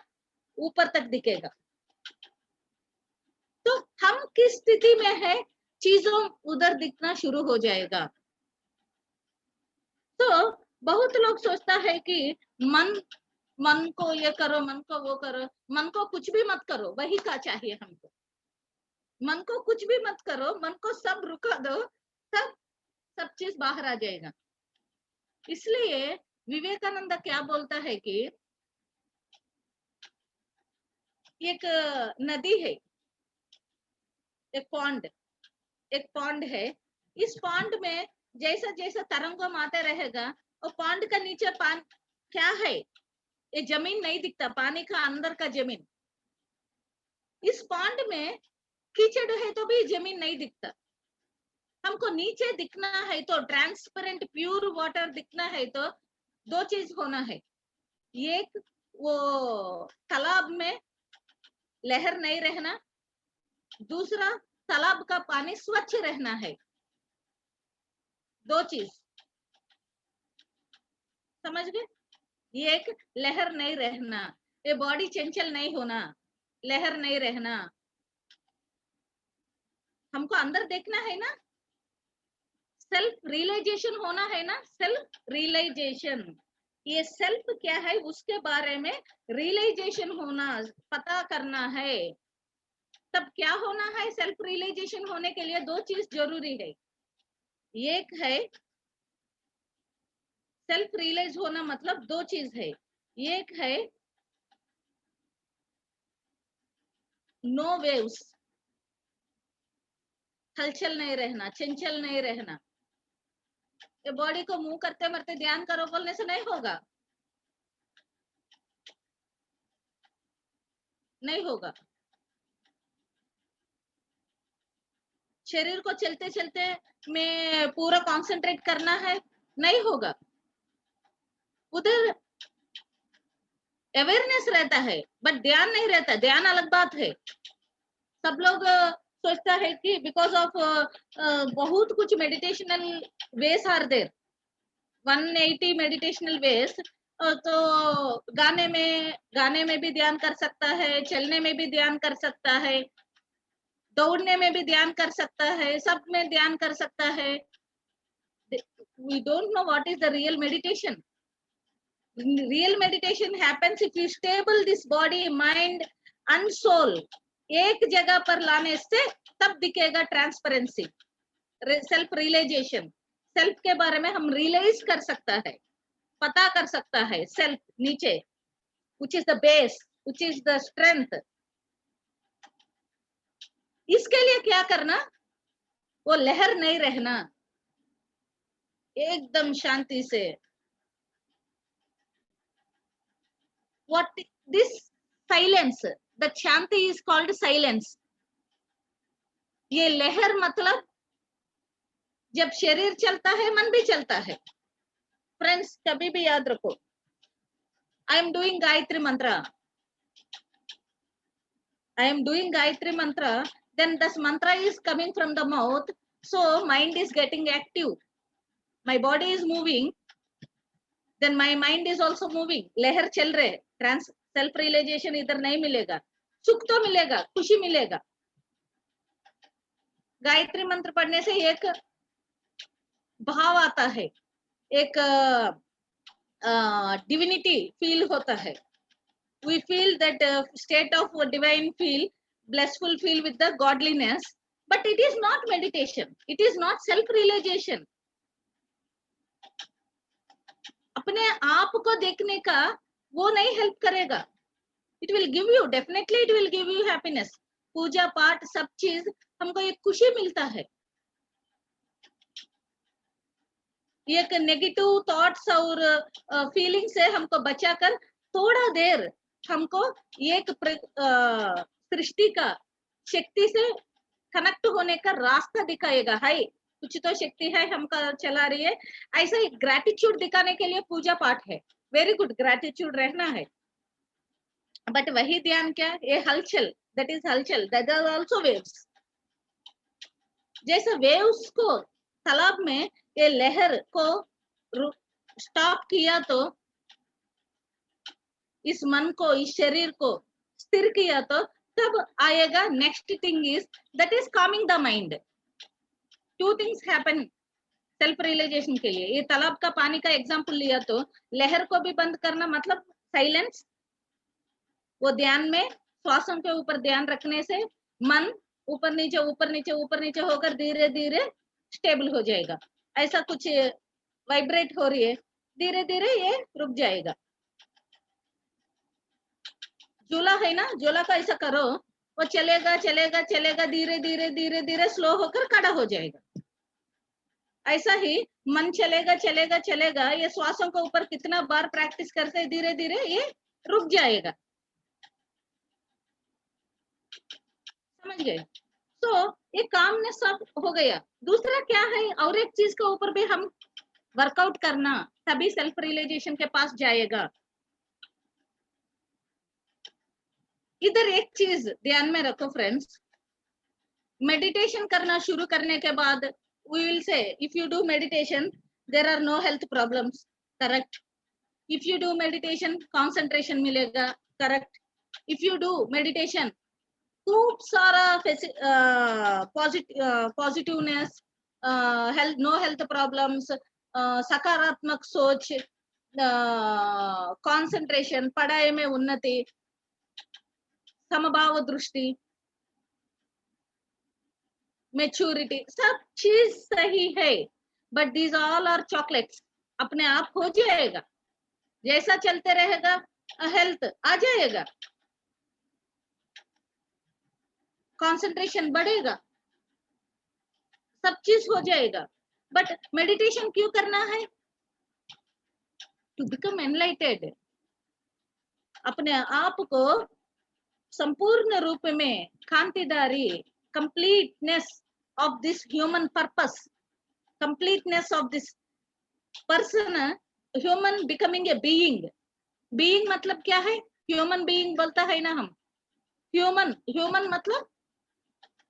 Speaker 2: ऊपर तक दिखेगा। तो हम किस स्थिति में है, चीजों उधर दिखना शुरू हो जाएगा। तो बहुत लोग सोचता है कि मन को ये करो, मन को वो करो। मन को कुछ भी मत करो, वही का चाहिए हमको। मन को कुछ भी मत करो, मन को सब रुका दो, तब सब चीज बाहर आ जाएगा। इसलिए विवेकानंद क्या बोलता है कि एक नदी है, एक पॉन्ड है, इस पॉन्ड में जैसा जैसा तरंगम आते रहेगा, और पॉन्ड का नीचे क्या है, ये जमीन नहीं दिखता, पानी का अंदर का जमीन। इस पॉन्ड में कीचड़ है तो भी जमीन नहीं दिखता। हमको नीचे दिखना है तो, ट्रांसपेरेंट प्योर वाटर दिखना है तो दो चीज होना है। एक, वो तालाब में लहर नहीं रहना, दूसरा तालाब का पानी स्वच्छ रहना है। दो चीज समझ गए? एक, लहर नहीं रहना, ये बॉडी चंचल नहीं होना, लहर नहीं रहना। हमको अंदर देखना है ना, सेल्फ रियलाइजेशन होना है ना, सेल्फ रियलाइजेशन। ये सेल्फ क्या है उसके बारे में रियलाइजेशन होना, पता करना है। तब क्या होना है, सेल्फ रियलाइजेशन होने के लिए दो चीज जरूरी है। एक है सेल्फ रियलाइज होना, मतलब दो चीज है। एक है नो वेव्स, हलचल नहीं रहना, चंचल नहीं रहना। ये बॉडी को मूव करते मरते ध्यान करो बोलने से नहीं होगा, नहीं होगा। शरीर को चलते चलते में पूरा कंसंट्रेट करना है, नहीं होगा। उधर अवेयरनेस रहता है बट ध्यान नहीं रहता। ध्यान अलग बात है। सब लोग सोचता है कि बिकॉज ऑफ बहुत कुछ मेडिटेशनल वेस आर देयर, 180 मेडिटेशनल वेस। तो गाने में भी ध्यान कर सकता है, चलने में भी ध्यान कर सकता है, दौड़ने में भी ध्यान कर सकता है, सब में ध्यान कर सकता है। We don't know what is the real meditation. Real meditation happens if you stable this body, mind and soul एक जगह पर लाने से तब दिखेगा ट्रांसपेरेंसी, सेल्फ रियलाइजेशन। सेल्फ के बारे में हम रियलाइज कर सकता है, पता कर सकता है सेल्फ नीचे, which is the base, which is the strength। इसके लिए क्या करना, वो लहर नहीं रहना, एकदम शांति से। What this silence, the shanti is called silence। ये लहर मतलब जब शरीर चलता है मन भी चलता है। फ्रेंड्स कभी भी याद रखो, आई एम डूइंग गायत्री मंत्र, I am doing Gayatri mantra, then this mantra is coming from the mouth, so mind is getting active. My body is moving, then my mind is also moving. लहर चल रहे, trans self realisation इधर नहीं मिलेगा, सुख तो मिलेगा, खुशी मिलेगा। गायत्री मंत्र पढ़ने से एक भाव आता है, एक डिविनिटी फील होता है। We feel that state of divine feel, blissful feel with the godliness, but it is not meditation, it is not self realization। अपने आप को देखने का वो नहीं हेल्प करेगा। It will give you, definitely it will give you happiness। पूजा पाठ सब चीज हमको एक खुशी मिलता है। एक नेगेटिव थॉट्स और फीलिंग से हमको बचाकर थोड़ा देर हमको एक सृष्टि का शक्ति से कनेक्ट होने का रास्ता दिखाएगा। है कुछ तो शक्ति है हमका चला रही है, ऐसा ही ग्रेटिट्यूड दिखाने के लिए पूजा पाठ है। वेरी गुड, ग्रेटिट्यूड रहना है, बट वही ध्यान क्या, ये हलचल, दैट इज हलचल, दैट आर आल्सो वेव्स। जैसे वेव्स को तालाब में ये लहर को स्टॉप किया तो इस मन को, इस शरीर को स्थिर किया तो तब आएगा next thing is that is calming the mind. Two things happen self realization के लिए। ये तालाब का पानी का एग्जांपल लिया तो लहर को भी बंद करना मतलब साइलेंस, वो ध्यान में श्वासों के ऊपर ध्यान रखने से मन ऊपर नीचे ऊपर नीचे ऊपर नीचे होकर धीरे धीरे स्टेबल हो जाएगा। ऐसा कुछ वाइब्रेट हो रही है, धीरे धीरे ये रुक जाएगा। झूला है ना, झूला का ऐसा करो, वो चलेगा चलेगा चलेगा, धीरे धीरे धीरे धीरे स्लो होकर खड़ा हो जाएगा। ऐसा ही मन चलेगा चलेगा चलेगा, ये श्वासों के ऊपर कितना बार प्रैक्टिस करते धीरे धीरे ये रुक जाएगा। समझ गए? तो ये काम ने सब हो गया। दूसरा क्या है, और एक चीज के ऊपर भी हम वर्कआउट करना, तभी सेल्फ रियलाइजेशन के पास जाएगा। इधर एक चीज ध्यान में रखो फ्रेंड्स, मेडिटेशन करना शुरू करने के बाद we will say if you do meditation there are no health problems, correct? If you do meditation concentration मिलेगा, correct? If you do meditation खूब सारा positiveness, health, no health problems, सकारात्मक सोच, कंसंट्रेशन, पढ़ाई में उन्नति, समभाव दृष्टि, मैच्योरिटी, सब चीज सही है, but these all are chocolates. अपने आप हो जाएगा, जैसा चलते रहेगा हेल्थ आ जाएगा, कंसंट्रेशन बढ़ेगा, सब चीज हो जाएगा। बट मेडिटेशन क्यों करना है? टू बिकम एनलाइटेड, अपने आप को संपूर्ण रूप में कांतिदारी, completeness of this human purpose, completeness of this person, human becoming a being. Being मतलब क्या है? ह्यूमन बीइंग बोलता है ना हम, ह्यूमन, ह्यूमन मतलब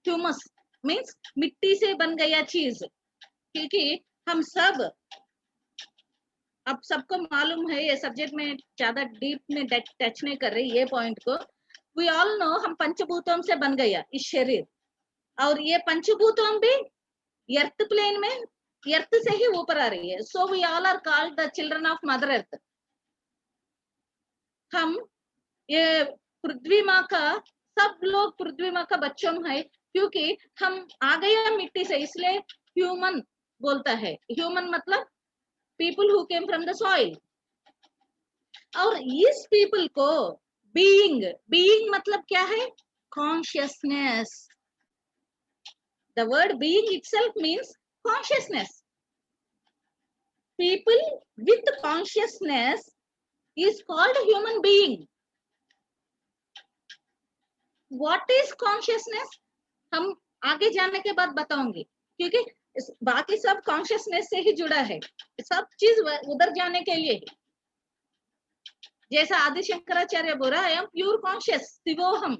Speaker 2: ह्यूमस मीन्स मिट्टी से बन गया चीज। क्योंकि हम सब, अब सबको मालूम है, ये सब्जेक्ट में ज्यादा डीप में टच नहीं कर रही ये पॉइंट को। वी ऑल नो हम पंचभूतों से बन गया इस शरीर, और ये पंचभूतों भी अर्थ प्लेन में अर्थ से ही ऊपर आ रही है। So we all are called the children of mother earth. हम ये पृथ्वी माँ का, सब लोग पृथ्वी माँ का बच्चों है, क्योंकि हम आ गया मिट्टी से, इसलिए ह्यूमन बोलता है। ह्यूमन मतलब people who came from the soil. और इस पीपल को बीइंग, बीइंग मतलब क्या है? Consciousness. The word being itself means consciousness. People with consciousness is called human being. What is consciousness? हम आगे जाने के बाद बताऊंगी, क्योंकि बाकी सब कॉन्शियसनेस से ही जुड़ा है, सब चीज उधर जाने के लिए है। जैसा आदि शंकराचार्य बोल रहा है, आई एम प्योर कॉन्शियस शिवोहम,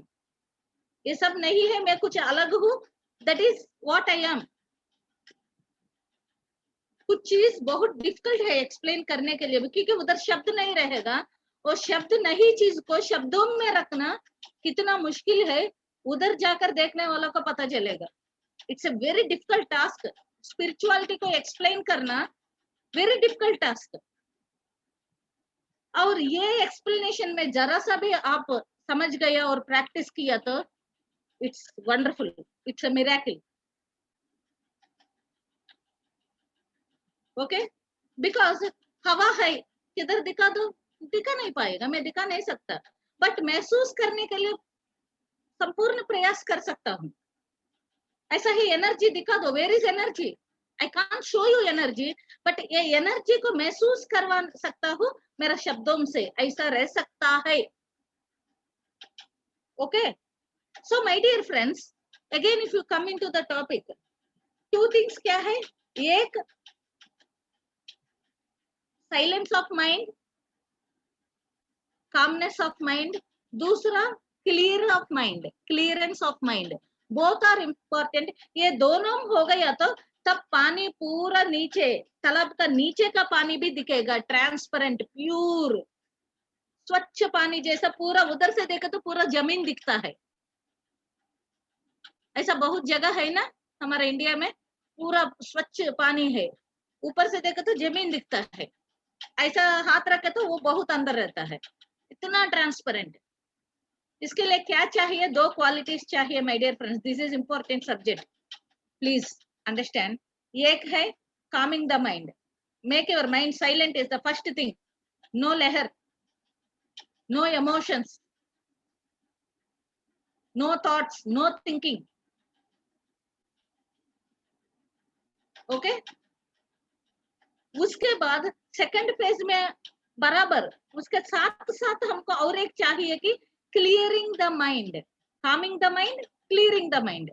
Speaker 2: ये सब नहीं है, मैं कुछ अलग हूँ, that is what I am. कुछ चीज बहुत डिफिकल्ट है एक्सप्लेन करने के लिए, क्योंकि उधर शब्द नहीं रहेगा, और शब्द नहीं चीज को शब्दों में रखना कितना मुश्किल है, उधर जाकर देखने वालों को पता चलेगा। It's a very difficult task, spirituality को एक्सप्लेन करना वेरी डिफिकल्ट टास्क। और ये एक्सप्लेनेशन में जरा सा भी आप समझ गया और प्रैक्टिस किया तो it's wonderful, it's a miracle. Okay, because हवा है, किधर दिखा दो, दिखा नहीं पाएगा, मैं दिखा नहीं सकता, बट महसूस करने के लिए संपूर्ण प्रयास कर सकता हूँ। ऐसा ही एनर्जी दिखा दो, where is energy? I can't show you energy, but ये एनर्जी को महसूस करवा सकता हूँ मेरा शब्दों से, ऐसा रह सकता है। Okay, so my dear friends, again if you come into the topic, two things क्या है, एक silence of mind, calmness of mind, दूसरा clear of mind, clearance of mind, both are important. ये दोनों हो गया तो तब पानी पूरा नीचे, तालाब का नीचे का पानी भी दिखेगा, ट्रांसपेरेंट, प्योर, स्वच्छ पानी जैसा, पूरा उधर से देखे तो पूरा जमीन दिखता है। ऐसा बहुत जगह है ना हमारे इंडिया में, पूरा स्वच्छ पानी है, ऊपर से देखे तो जमीन दिखता है, ऐसा हाथ रखे तो वो बहुत अंदर रहता है, इतना ट्रांसपेरेंट। इसके लिए क्या चाहिए, दो क्वालिटीज चाहिए my dear friends, this is important subject, please understand. एक है calming the mind, make your mind silent is the first thing, no लहर, no emotions, no thoughts, no thinking, okay. उसके बाद सेकंड फेज में बराबर उसके साथ साथ हमको और एक चाहिए कि clearing the mind, Kameng the mind, clearing the mind.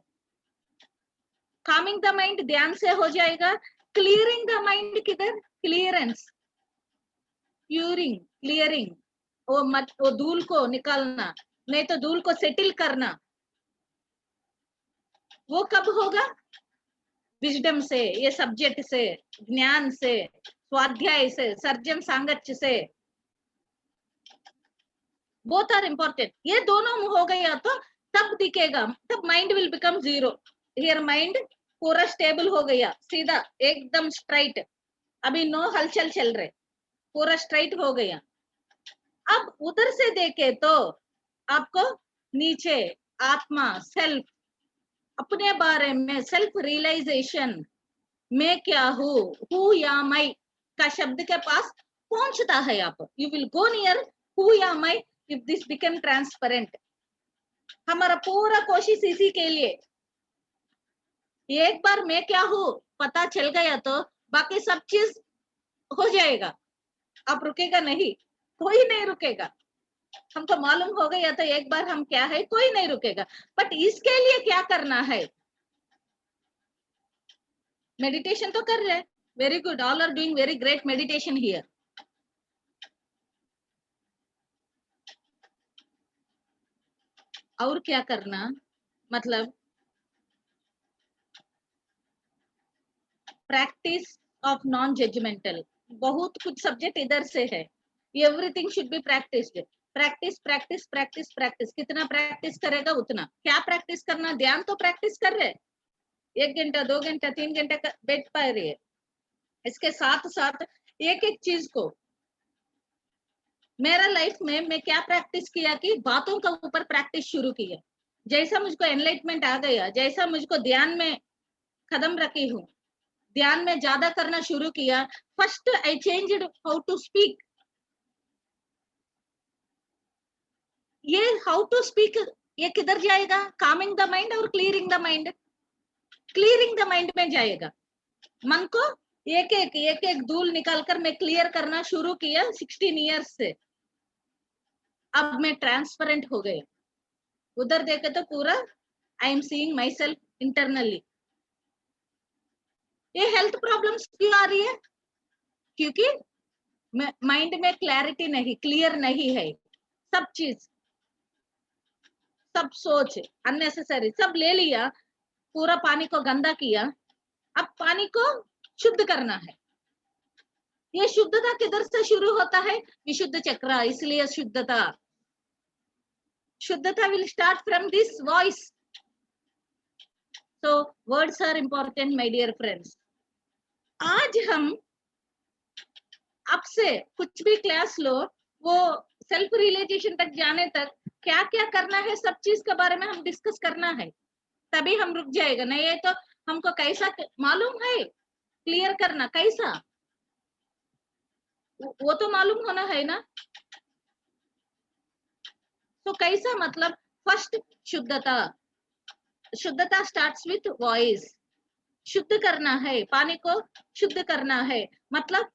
Speaker 2: Kameng the mind ध्यान से हो जाएगा, क्लियरिंग द माइंड किधर, क्लियरेंस, प्यूरिंग, क्लियरिंग, वो धूल को निकालना, नहीं तो धूल को सेटल करना, वो कब होगा, विजडम से, ये सब्जेक्ट से, ज्ञान से, स्वाध्याय से, सर्जन सांगत्य से, बोथ आर इंपॉर्टेंट। ये दोनों हो गया तो तब दिखेगा, तब mind will become zero. Here mind पूरा स्टेबल हो गया, सीधा एकदम स्ट्राइट, अभी नो हलचल चल रहे, पूरा स्ट्राइट हो गया। अब उधर से देखे तो आपको नीचे आत्मा, सेल्फ, अपने बारे में सेल्फ रियलाइजेशन, मैं क्या हूँ, हु या मैं का शब्द के पास पहुंचता है आप, you will go near who या मैं इफ दिस बिकम ट्रांसपेरेंट। हमारा पूरा कोशिश इसी के लिए, एक बार मैं क्या हूँ पता चल गया तो बाकी सब चीज हो जाएगा, आप रुकेगा नहीं, कोई नहीं रुकेगा। हमको मालूम हो गया तो एक बार हम क्या है, कोई नहीं रुकेगा। बट इसके लिए क्या करना है, मेडिटेशन तो कर रहे, very good, all are doing very great meditation here. और क्या करना, मतलब प्रैक्टिस ऑफ नॉन जजमेंटल, बहुत कुछ सब्जेक्ट इधर से है, everything should be practised, practice practice practice practice, कितना प्रैक्टिस करेगा उतना। क्या प्रैक्टिस करना, ध्यान तो प्रैक्टिस कर रहे, 1 घंटा 2 घंटा 3 घंटा बैठ पा रही है, इसके साथ साथ एक एक चीज को। मेरा लाइफ में मैं क्या प्रैक्टिस किया कि बातों का ऊपर प्रैक्टिस शुरू किया, जैसा मुझको एनलाइटमेंट आ गया, जैसा मुझको ध्यान में कदम रखी हूँ, ध्यान में ज्यादा करना शुरू किया, first I changed how to speak. ये हाउ टू स्पीक ये किधर जाएगा, कामिंग द माइंड और clearing the mind, clearing the mind में जाएगा। मन को एक एक धूल निकालकर मैं क्लियर करना शुरू किया 16 इयर्स से, अब मैं ट्रांसपेरेंट हो गया, उधर देखे तो पूरा I am seeing my self internally. ये हेल्थ प्रॉब्लम्स क्यों आ रही है, क्योंकि माइंड में क्लैरिटी नहीं, क्लियर नहीं है, सब चीज, सब सोच अननेसेसरी सब ले लिया, पूरा पानी को गंदा किया, अब पानी को शुद्ध करना है। ये शुद्धता किधर से शुरू होता है, विशुद्ध चक्र, इसलिए शुद्धता, शुद्धता will start from this voice. So words are important my dear friends. आज हम आपसे कुछ भी क्लास लो, वो सेल्फ रियलाइजेशन तक जाने तक क्या क्या करना है, सब चीज के बारे में हम डिस्कस करना है, तभी हम रुक जाएगा, नहीं है तो हमको कैसा मालूम है क्लियर करना, कैसा वो तो मालूम होना है ना। तो कैसा मतलब, फर्स्ट शुद्धता, शुद्धता स्टार्ट्स विथ वॉइस, शुद्ध करना है, पानी को शुद्ध करना है, मतलब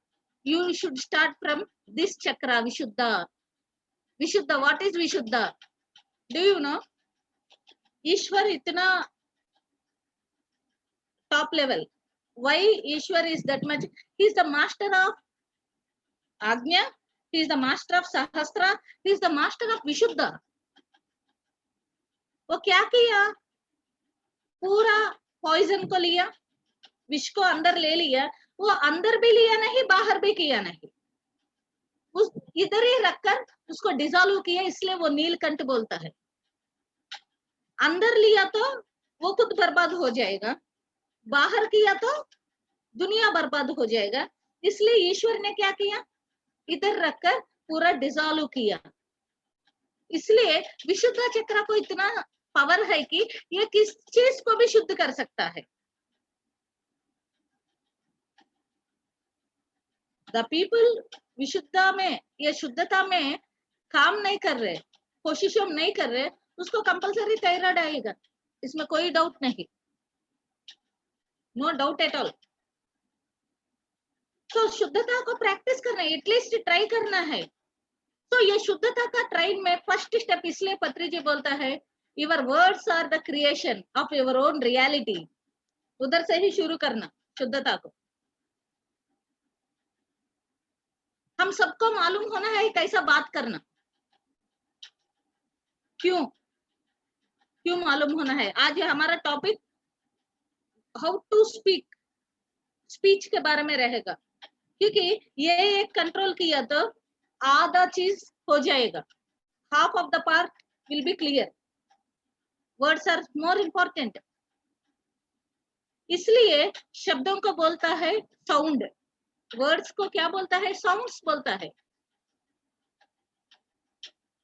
Speaker 2: you should start from this chakra, Vishuddha. Vishuddha, what is Vishuddha? Do you know? Ishwar itna top level. Why Ishwar is that much? He is the master of Agnya, he is the master of Sahasra, he is the master of Vishuddha. वो क्या किया? पूरा poison को लिया, विष को अंदर ले लिया, वो अंदर भी लिया नहीं, बाहर भी किया नहीं, उस इधर ही रखकर उसको डिसॉल्व किया, इसलिए वो नीलकंठ बोलता है। अंदर लिया तो वो खुद बर्बाद हो जाएगा, बाहर किया तो दुनिया बर्बाद हो जाएगा, इसलिए ईश्वर ने क्या किया? इधर रखकर पूरा डिसॉल्व किया। इसलिए विशुद्ध चक्र को इतना पावर है कि ये किस चीज को भी शुद्ध कर सकता है। द पीपल विशुद्धता में या शुद्धता में काम नहीं कर रहे, कोशिशों नहीं कर रहे, उसको कंपलसरी थायराइड आएगा, इसमें कोई डाउट नहीं, नो डाउट एट ऑल। तो शुद्धता को प्रैक्टिस करना है, एटलीस्ट ट्राई करना है। तो ये शुद्धता का ट्राई में फर्स्ट स्टेप इसलिए पत्री जी बोलता है, your words are the creation of your own reality. उधर से ही शुरू करना शुद्धता को। हम सबको मालूम होना है कैसा बात करना, क्यों क्यों मालूम होना है। आज हमारा topic how to speak, speech के बारे में रहेगा, क्योंकि ये एक कंट्रोल किया तो आधा चीज हो जाएगा, half of the part will be clear. Words are more important, इसलिए शब्दों को बोलता है साउंड, वर्ड्स को क्या बोलता है? साउंड्स बोलता है।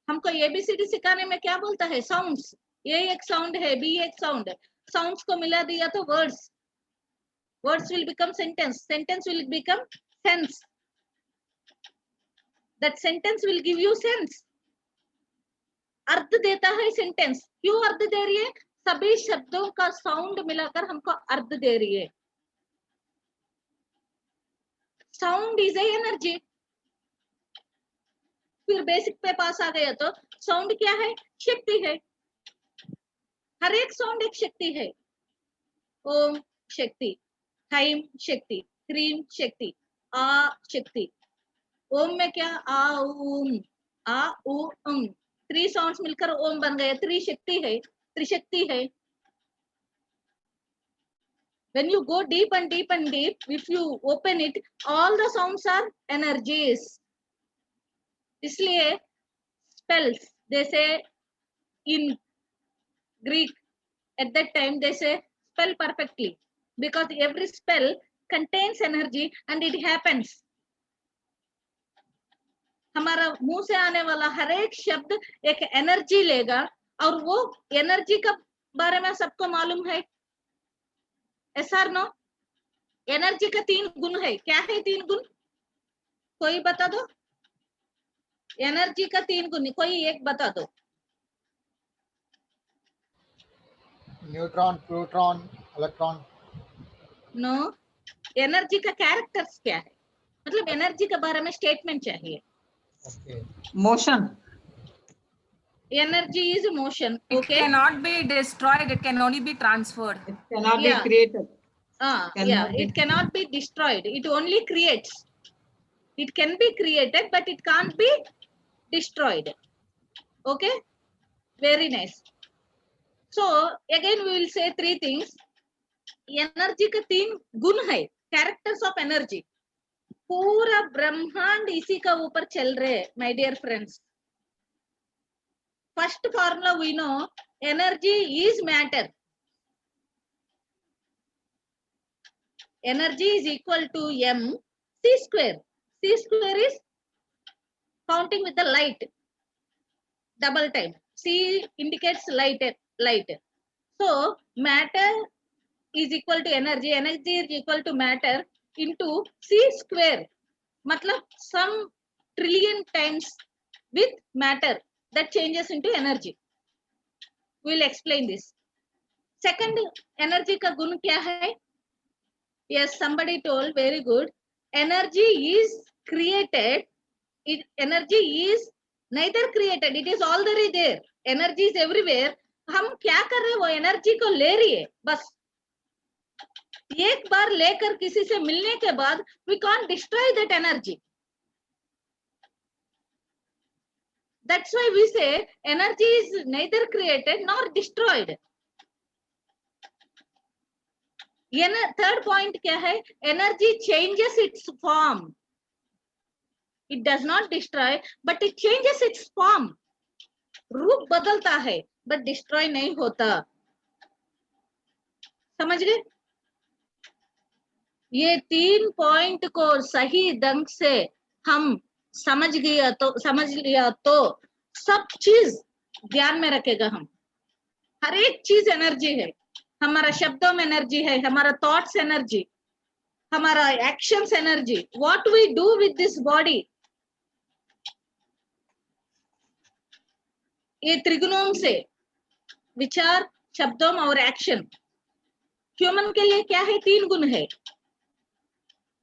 Speaker 2: हमको एबीसीडी सिखाने में क्या बोलता है? साउंड्स। ए एक साउंड है, बी एक साउंड है, साउंड्स को मिला दिया तो words, words will become sentence, sentence will become sense, that sentence will give you sense. अर्थ देता है सेंटेंस, क्यों अर्थ दे रही है? सभी शब्दों का साउंड मिलाकर हमको अर्थ दे रही है। Sound is a energy. फिर बेसिक पे पास आ गया तो साउंड क्या है? शक्ति है। हर एक साउंड एक शक्ति है। ओम शक्ति, हाइम शक्ति, क्रीम शक्ति, आ शक्ति। ओम में क्या? आ ऊम, आ ऊ उम, 3 साउंड्स मिलकर ओम बन गया, त्रिशक्ति है, त्रिशक्ति है। When you go deep and deep and deep, if you open it, all the sounds are energies. इसलिए spells, they say in Greek, at that time they say spell perfectly, because every spell contains energy and it happens. हमारा मुंह से आने वाला हर एक शब्द एक energy लेगा, और वो एनर्जी का बारे में सबको मालूम है। Yes or no? एनर्जी का 3 गुण है। क्या है 3 गुण? कोई बता दो। एनर्जी का 3 गुण कोई एक बता दो।
Speaker 3: Neutron, proton, electron.
Speaker 2: No, energy का कैरेक्टर्स क्या है? मतलब एनर्जी के बारे में स्टेटमेंट चाहिए।
Speaker 3: Okay.
Speaker 4: Motion.
Speaker 2: Energy is motion.
Speaker 5: It
Speaker 2: Okay.
Speaker 5: cannot be destroyed. It can only be transferred.
Speaker 4: It cannot
Speaker 2: Yeah.
Speaker 4: be created.
Speaker 2: Yeah, it cannot be destroyed. It only creates. It can be created, but it can't be destroyed. Okay. Very nice. So again we will say 3 things. Energy का 3 गुण है, characters of energy. पूरा ब्रह्मांड इसी का ऊपर चल रहे हैं, my dear friends. First formula we know, energy is matter. Energy is equal to mc square. C square is counting with the light, double time. C indicates light. So matter is equal to energy, energy is equal to matter into C square. मतलब some trillion times with matter that changes into energy. We will explain this. Second, energy का गुण क्या है? Yes, somebody told, very good. Energy is created. Energy is neither created. It is already there. Energy is everywhere. हम क्या कर रहे हैं, वो एनर्जी को ले रही है बस. एक बार लेकर किसी से मिलने के बाद we can't destroy that energy. That's why we say energy is neither created nor destroyed. Third point क्या है? Energy changes its form. It does not destroy, but it changes its form. रूप बदलता है, but destroy नहीं होता. समझ गए? ये 3 पॉइंट को सही ढंग से हम समझ लिया तो सब चीज ध्यान में रखेगा. हम हर एक चीज एनर्जी है. हमारा शब्दों में एनर्जी है, हमारा थॉट्स एनर्जी, हमारा actions energy. What we do with this body, ये त्रिगुणों से विचार, शब्दों और एक्शन. ह्यूमन के लिए क्या है? 3 गुण है.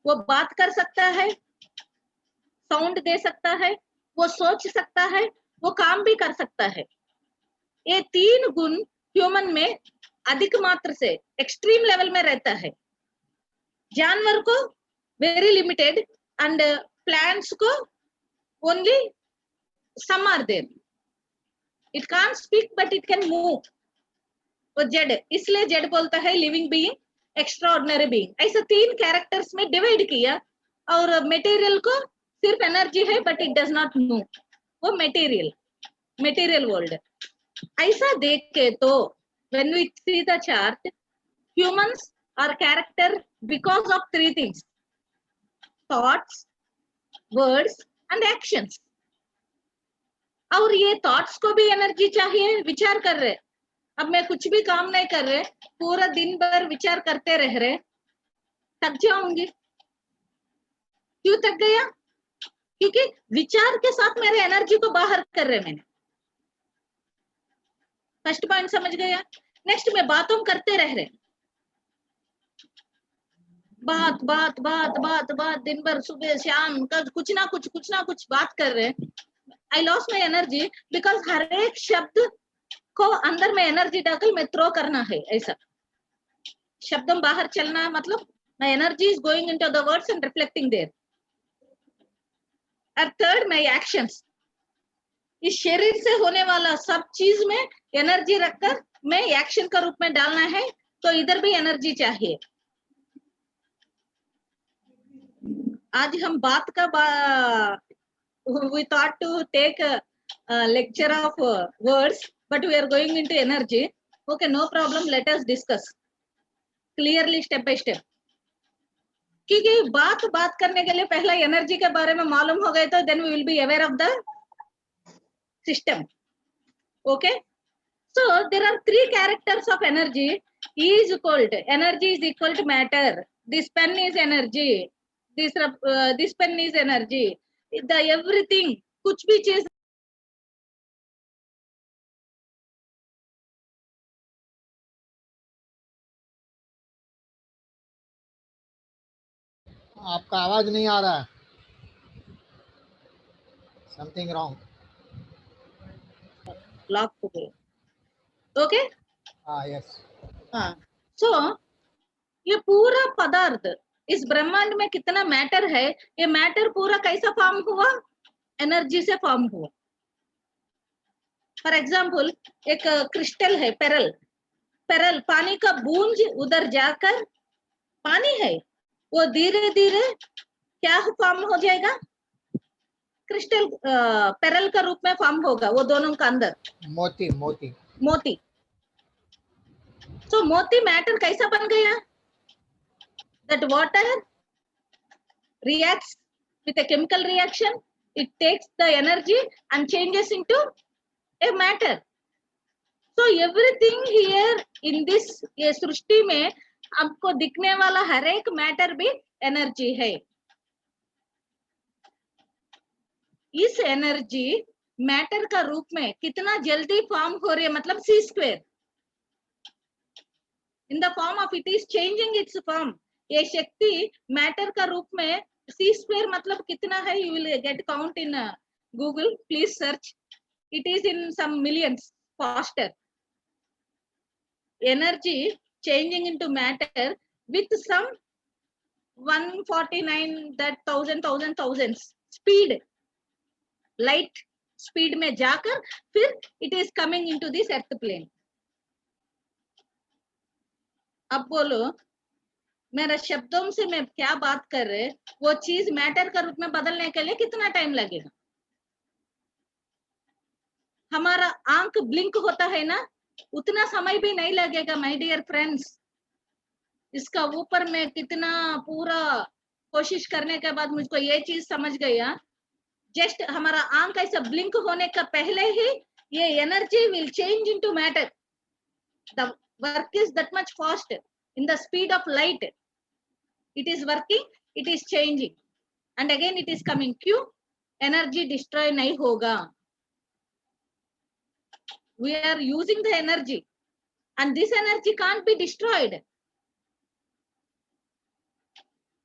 Speaker 2: वो बात कर सकता है, साउंड दे सकता है, वो सोच सकता है, वो काम भी कर सकता है. ये 3 गुण ह्यूमन में अधिक मात्रा से एक्सट्रीम लेवल में रहता है. जानवर को वेरी लिमिटेड एंड प्लांट्स को only some are there. It can't speak but it can move. वो जड़, इसलिए जड़ बोलता है living being, extraordinary being. ऐसा 3 कैरेक्टर्स में डिवाइड किया. और मटेरियल को सिर्फ एनर्जी है but it does not move. वो मटेरियल वर्ल्ड. ऐसा देख के तो when we see the chart, humans are character because of 3 things: thoughts, words and actions. और ये थॉट्स को भी एनर्जी चाहिए. विचार कर रहे, अब मैं कुछ भी काम नहीं कर रहे, पूरा दिन भर विचार करते रह रहे, थक जाऊंगी. क्यों थक गया? क्योंकि विचार के साथ मेरे एनर्जी को बाहर कर रहे मैंने. फर्स्ट पॉइंट समझ गया. नेक्स्ट में बातों करते रह रहे, बात बात बात बात बात दिन भर, सुबह शाम कुछ ना कुछ बात कर रहे. आई लॉस माई एनर्जी बिकॉज हर एक शब्द को अंदर में एनर्जी डालकर मैं थ्रो करना है. ऐसा शब्दों बाहर चलना मतलब my energy is going into the words and reflecting there. और थर्ड, माई एक्शंस. इस शरीर से होने वाला सब चीज में एनर्जी रखकर मैं एक्शन का रूप में डालना है, तो इधर भी एनर्जी चाहिए. आज हम बात का we thought to take a lecture of words, but we are going into energy. Okay, no problem, let us discuss clearly step by step. क्योंकि बात करने के लिए पहला एनर्जी के बारे में मालूम हो गए तो then we will be aware of the system. Okay, so there are 3 characters of energy. E is equal to, energy is equal to matter. This pen is energy. This pen is energy. The everything, कुछ भी चीज
Speaker 3: आपका आवाज नहीं आ रहा है. Something wrong.
Speaker 2: Lock हो गया. ओके,
Speaker 3: हाँ, यस.
Speaker 2: हाँ. सो ये पूरा पदार्थ इस ब्रह्मांड में कितना मैटर है, ये मैटर पूरा कैसा फॉर्म हुआ? एनर्जी से फॉर्म हुआ. फॉर एग्जाम्पल, एक क्रिस्टल है, पेरल, पानी का बूंद उधर जाकर पानी है, वो धीरे धीरे क्या फॉर्म हो जाएगा? क्रिस्टल पेरल का रूप में फॉर्म होगा. वो दोनों का अंदर मोती. तो मोती मैटर कैसा बन गया? That water reacts with a chemical reaction. It takes the energy and changes into a matter. So everything here in this ये सृष्टि में आपको दिखने वाला हर एक मैटर भी एनर्जी है. इस एनर्जी मैटर का रूप में कितना जल्दी फॉर्म हो रही है, मतलब C square. In the form of it is changing its form. ये शक्ति मैटर का रूप में सी स्क्वायर मतलब कितना है, you will get count in Google, please search, it is in some millions faster. Energy changing into matter with some 149 that thousands speed, light speed में जाकर फिर it is coming into this earth plane. अब बोलो मेरा शब्दों से मैं क्या बात कर रहे, वो चीज मैटर का रूप में बदलने के लिए कितना टाइम लगेगा? हमारा आंख ब्लिंक होता है ना, उतना समय भी नहीं लगेगा माय डियर फ्रेंड्स। इसका ऊपर में कितना पूरा कोशिश करने के बाद मुझको ये चीज समझ गया, जस्ट हमारा आंख ऐसा ब्लिंक होने का पहले ही ये energy will change into matter. The work is that much fast in the speed of light, it is working, it is changing and again it is coming. क्यों? एनर्जी डिस्ट्रॉय नहीं होगा। We are using the energy and this energy can't be destroyed.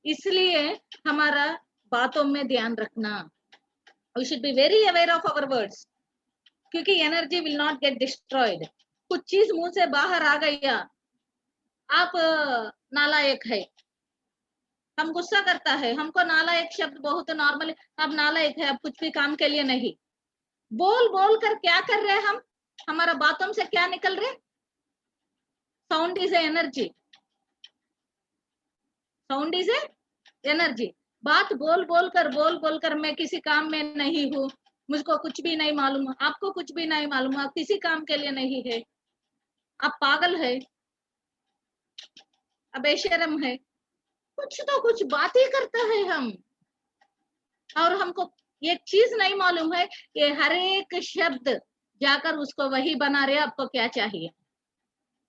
Speaker 2: इसलिए हमारा बातों में ध्यान रखना, we should be very aware of our words, क्योंकि energy will not get destroyed. कुछ चीज मुंह से बाहर आ गया, आप नालायक है, हम गुस्सा करता है, हमको नालायक शब्द बहुत नॉर्मल, आप नालायक है, आप कुछ भी काम के लिए नहीं, बोल बोल कर क्या कर रहे हैं हम, हमारा बातों से क्या निकल रहे? Sound is energy, sound is energy. बात बोल बोल कर मैं किसी काम में नहीं हूँ, मुझको कुछ भी नहीं मालूम, आपको कुछ भी नहीं मालूम, आप किसी काम के लिए नहीं है, आप पागल है, अब बेशरम है, कुछ तो कुछ बात ही करता है हम। और हमको एक चीज नहीं मालूम है कि हर एक शब्द जाकर उसको वही बना रहे। आपको क्या चाहिए?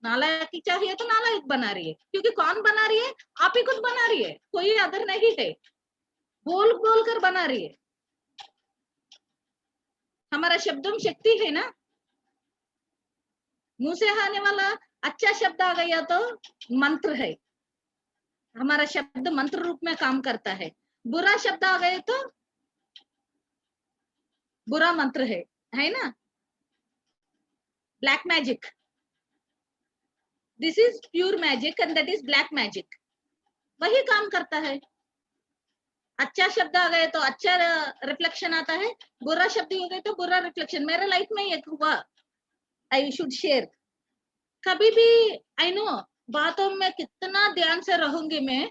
Speaker 2: नालायक चाहिए तो नालायक बना रही है, क्योंकि कौन बना रही है? आप ही खुद बना रही है, कोई अदर नहीं है, बोल बोल कर बना रही है। हमारा शब्दों में शक्ति है ना, मुंह से आने वाला अच्छा शब्द आ गया तो मंत्र है, हमारा शब्द मंत्र रूप में काम करता है। बुरा शब्द आ गए तो बुरा मंत्र है ना, black magic, this is pure magic and that is black magic, वही काम करता है। अच्छा शब्द आ गए तो अच्छा रिफ्लेक्शन आता है, बुरा शब्द हो गए तो बुरा रिफ्लेक्शन। मेरे लाइफ में एक हुआ, आई शुड शेयर। कभी भी आई नो बातों में कितना ध्यान से रहूंगी मैं,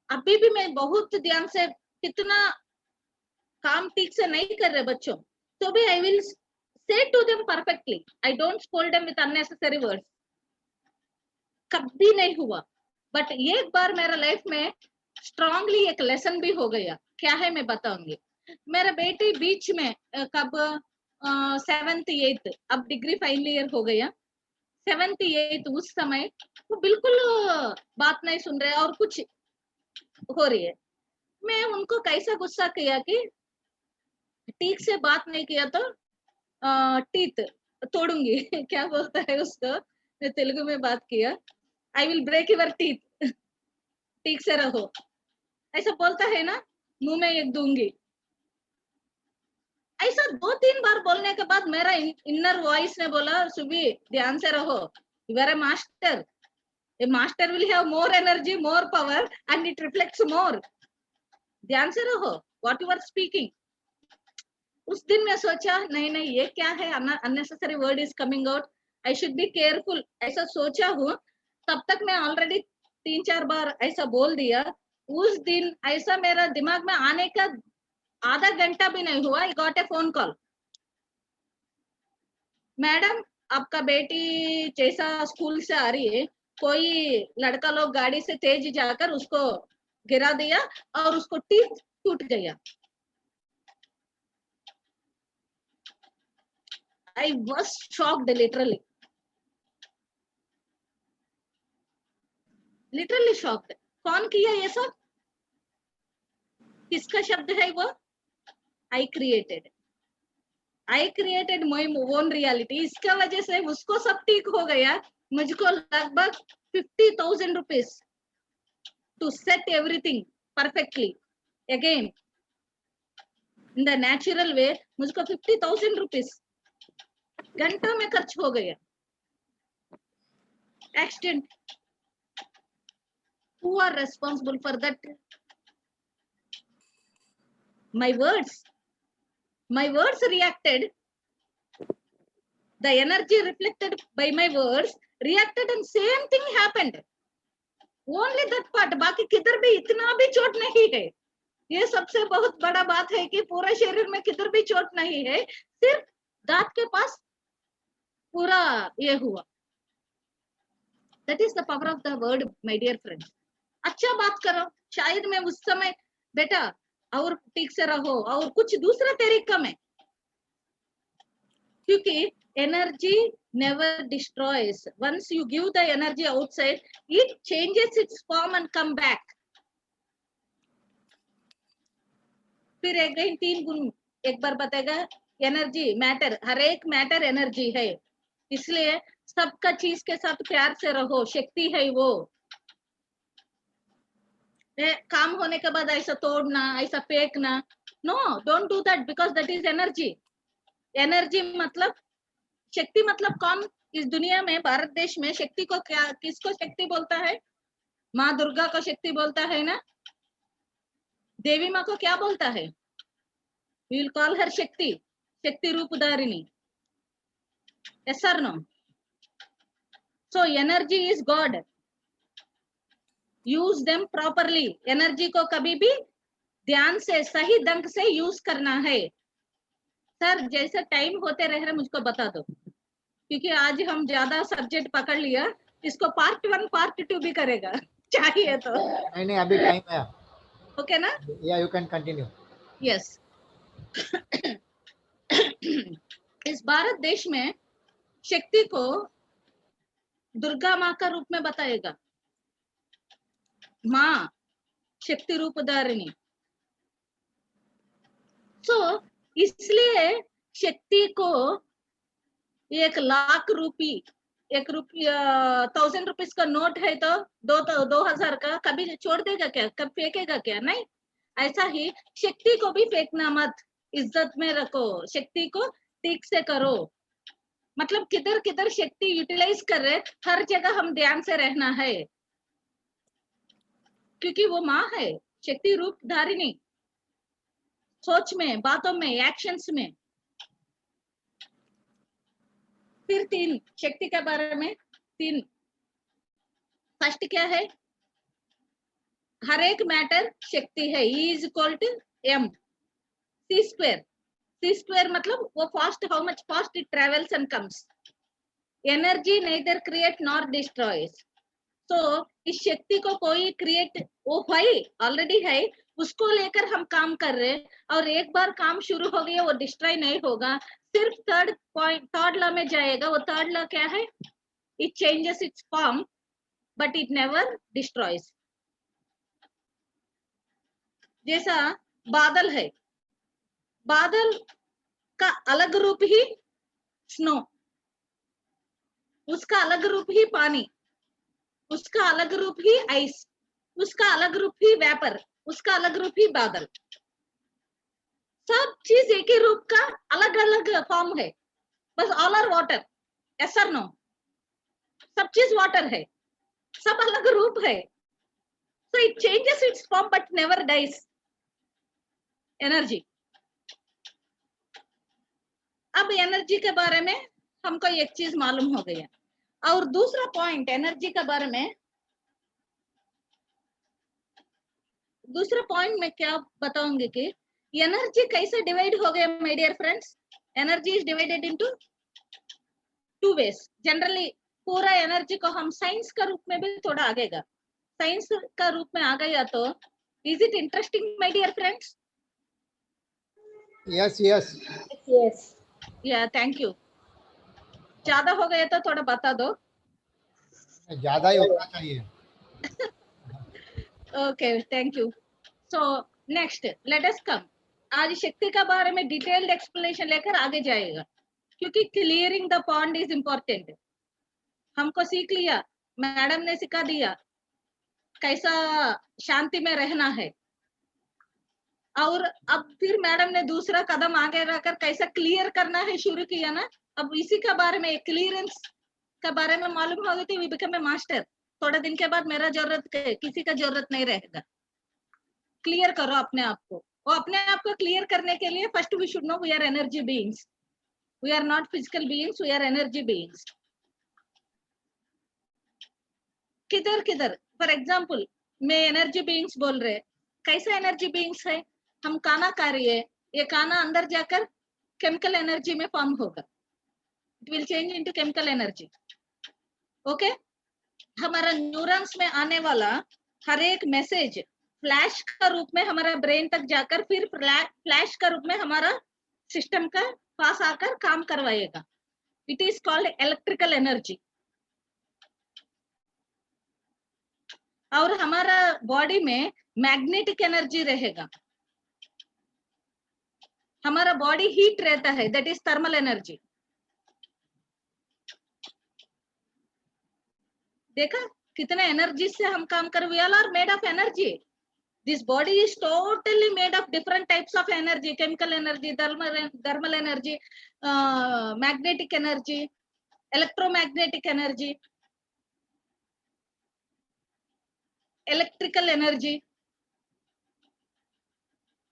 Speaker 2: अभी भी मैं बहुत ध्यान से, कितना काम ठीक से नहीं कर रहे बच्चों, तो भी I will say to them perfectly, I don't scold them with unnecessary words, कभी नहीं हुआ। बट एक बार मेरा लाइफ में स्ट्रांगली एक लेसन भी हो गया, क्या है मैं बताऊंगी। मेरा बेटी बीच में कब 7th 8th, अब डिग्री फाइनल ईयर हो गया, 7th 8th उस समय वो बिल्कुल बात नहीं सुन रहे और कुछ हो रही है। मैं उनको कैसा गुस्सा किया कि ठीक से बात नहीं किया तो टीथ तोड़ूंगी क्या बोलता है उसको, मैं तेलुगु में बात किया, I will break your teeth, ठीक से रहो, ऐसा बोलता है ना, मुंह में एक दूंगी। ऐसा 2-3 बार बोलने के बाद मेरा इनर वॉइस ने बोला, सुबी ध्यान से रहो, you are a master, a master will have more energy, more power and it reflects more, ध्यान से रहो व्हाट यू आर स्पीकिंग। उस दिन मैं सोचा नहीं नहीं ये क्या है, unnecessary word is coming out, I should be careful, ऐसा सोचा हूँ। तब तक मैं ऑलरेडी 3-4 बार ऐसा बोल दिया। उस दिन ऐसा मेरा दिमाग में आने का आधा घंटा भी नहीं हुआ, I got a phone call, madam आपका बेटी जैसा स्कूल से आ रही है, कोई लड़का लोग गाड़ी से तेज जाकर उसको गिरा दिया और उसको टीथ टूट गया। I was shocked, literally shocked. कौन किया ये सब? किसका शब्द है वो? I created my own reality. इसका वजह से उसको सब ठीक हो गया, मुझको लगभग 50,000 rupees to set everything perfectly. Again, in the natural way, मुझको 50,000 rupees घंटों में खर्च हो गया. Accident. Who are responsible for that? My words reacted. The energy reflected by my words reacted and same thing happened. Only that part. बाकी किधर भी इतना भी चोट नहीं है. ये सबसे बहुत बड़ा बात है कि पूरे शरीर में किधर भी चोट नहीं है, सिर्फ दांत के पास पूरा ये हुआ. That is the power of the word, my dear friends. अच्छा बात करो. शायद मैं उस समय बेटा और ठीक से रहो और कुछ दूसरा तरीका में, क्योंकि energy never destroys. Once you give the energy outside, it changes its form and come back. फिर अगेन 3 गुण एक बार बताएगा. एनर्जी मैटर, हर एक मैटर एनर्जी है, इसलिए सबका चीज के साथ प्यार से रहो. शक्ति है वो. काम होने के बाद ऐसा तोड़ना, ऐसा फेंकना, no, don't do that, because that is energy. Energy मतलब शक्ति. मतलब कौन इस दुनिया में, भारत देश में शक्ति को क्या, किसको शक्ति बोलता है? माँ दुर्गा को शक्ति बोलता है ना. देवी माँ को क्या बोलता है? We will call her शक्ति, शक्ति रूप धारिणी. Yes or no? So energy is God. Use them properly. Energy को कभी भी ध्यान से सही ढंग से यूज करना है. सर जैसे टाइम होते रह रहे मुझको बता दो, क्योंकि आज हम ज्यादा सब्जेक्ट पकड़ लिया. इसको पार्ट 1 पार्ट 2 भी करेगा चाहिए तो.
Speaker 3: नहीं अभी टाइम है.
Speaker 2: ओके ना?
Speaker 3: या यू कैन कंटिन्यू.
Speaker 2: यस. इस भारत देश में शक्ति को दुर्गा माँ का रूप में बताएगा. माँ शक्ति रूप धारिणी. सो इसलिए शक्ति को 1 लाख रुपी, 1,000 रुपीज का नोट है तो 2,000 का कभी छोड़ देगा क्या? कब फेंकेगा क्या? नहीं. ऐसा ही शक्ति को भी फेंकना मत. इज्जत में रखो. शक्ति को ठीक से करो. मतलब किधर किधर शक्ति यूटिलाइज कर रहे, हर जगह हम ध्यान से रहना है, क्योंकि वो माँ है, शक्ति रूप धारिणी. सोच में, बातों में, एक्शंस में. फिर 3 शक्ति के बारे में 3. फर्स्ट क्या है? हर एक मैटर शक्ति है. E is equal to m c square. C square मतलब वो fast, how much fast it travels and comes. Energy neither create nor destroys. So इस शक्ति को कोई क्रिएट, वो भाई ऑलरेडी है, उसको लेकर हम काम कर रहे हैं, और एक बार काम शुरू हो गया वो डिस्ट्रॉय नहीं होगा. सिर्फ थर्ड लॉ में जाएगा. वो थर्ड लॉ क्या है? It changes its form but it never destroys. जैसा बादल है, बादल का अलग रूप ही स्नो, उसका अलग रूप ही पानी, उसका अलग रूप ही आइस, उसका अलग रूप ही वेपर, उसका अलग रूप ही बादल. सब चीज एक ही रूप का अलग अलग फॉर्म है. बस ऑल आर वाटर. यस और नो? सब चीज वाटर है, सब अलग रूप है. So it changes its form but never dies. Energy. अब एनर्जी के बारे में हमको एक चीज मालूम हो गया. और दूसरा पॉइंट एनर्जी के बारे में, दूसरा पॉइंट में क्या बताऊंगी कि एनर्जी कैसे डिवाइड हो गया my dear friends. Energy is divided into 2 ways. Generally पूरा एनर्जी को हम साइंस का रूप में भी थोड़ा आगेगा. साइंस का रूप में आ गया तो is it interesting my dear friends?
Speaker 3: Yes yes
Speaker 2: yes. Yeah thank you. ज्यादा हो गया तो थोड़ा बता दो.
Speaker 3: ज्यादा ही होना चाहिए.
Speaker 2: Okay thank you. So next let us come. आज शक्ति का बारे में डिटेल्ड एक्सप्लेनेशन लेकर आगे जाएगा, क्योंकि clearing the point is important. हमको सीख लिया, मैडम ने सिखा दिया, कैसा शांति में रहना है। और अब फिर मैडम ने दूसरा कदम आगे रखकर कैसा क्लियर करना है शुरू किया ना। अब इसी के बारे में, क्लियरेंस के बारे में मालूम हो गई थी, वी बिकम ए मास्टर। थोड़े दिन के बाद मेरा किसी का जरूरत नहीं रहेगा। क्लियर करो अपने आप को। वो अपने आप को क्लियर करने के लिए first we should know we are energy beings, we are not physical beings, we are energy beings. किधर किधर फॉर एग्जाम्पल मैं एनर्जी बीइंग्स बोल रहे, कैसा एनर्जी बीइंग्स है? हम खाना खा रही है, ये खाना अंदर जाकर केमिकल एनर्जी में फॉर्म होगा, it will change into chemical energy. Okay, हमारा न्यूरॉन्स में आने वाला हर एक मैसेज फ्लैश का रूप में हमारा ब्रेन तक जाकर फिर फ्लैश का रूप में हमारा सिस्टम का पास आकर काम करवाएगा। It is called electrical energy. और हमारा बॉडी में मैग्नेटिक एनर्जी रहेगा। हमारा बॉडी हीट रहता है, दैट इज थर्मल एनर्जी। देखा कितना एनर्जी से हम काम कर। We all are made of energy. This body is totally made of different types of energy, chemical energy, thermal energy, magnetic energy, electromagnetic energy, electrical energy.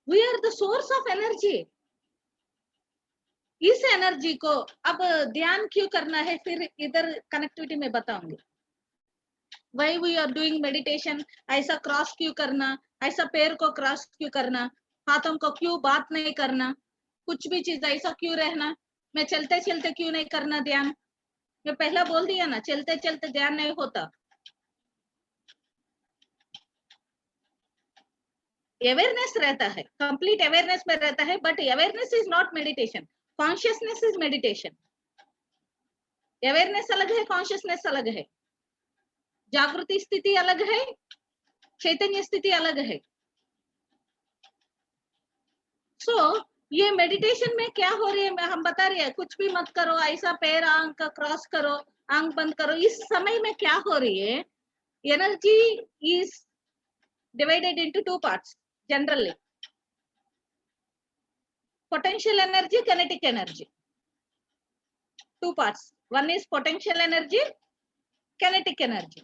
Speaker 2: We are the source of energy. इस energy को अब ध्यान क्यों करना है, फिर इधर connectivity में बताऊंगी। Why we are doing meditation? ऐसा क्रॉस क्यों करना, ऐसा पैर को क्रॉस क्यों करना, हाथों को क्यों बात नहीं करना, कुछ भी चीज ऐसा क्यों रहना, मैं चलते चलते क्यों नहीं करना ध्यान? मैं पहला बोल दिया ना, चलते चलते ध्यान नहीं होता। अवेयरनेस रहता है, कंप्लीट अवेयरनेस में रहता है, but awareness is not meditation, consciousness is meditation. Awareness अलग है, कॉन्शियसनेस अलग है, जागृति स्थिति अलग है, चैतन्य स्थिति अलग है। सो ये मेडिटेशन में क्या हो रही है, हम बता रहे हैं कुछ भी मत करो, ऐसा पैर आंख का क्रॉस करो, आंख बंद करो। इस समय में क्या हो रही है, energy is divided into two parts generally, potential energy, kinetic energy, two parts. One is potential energy, kinetic energy.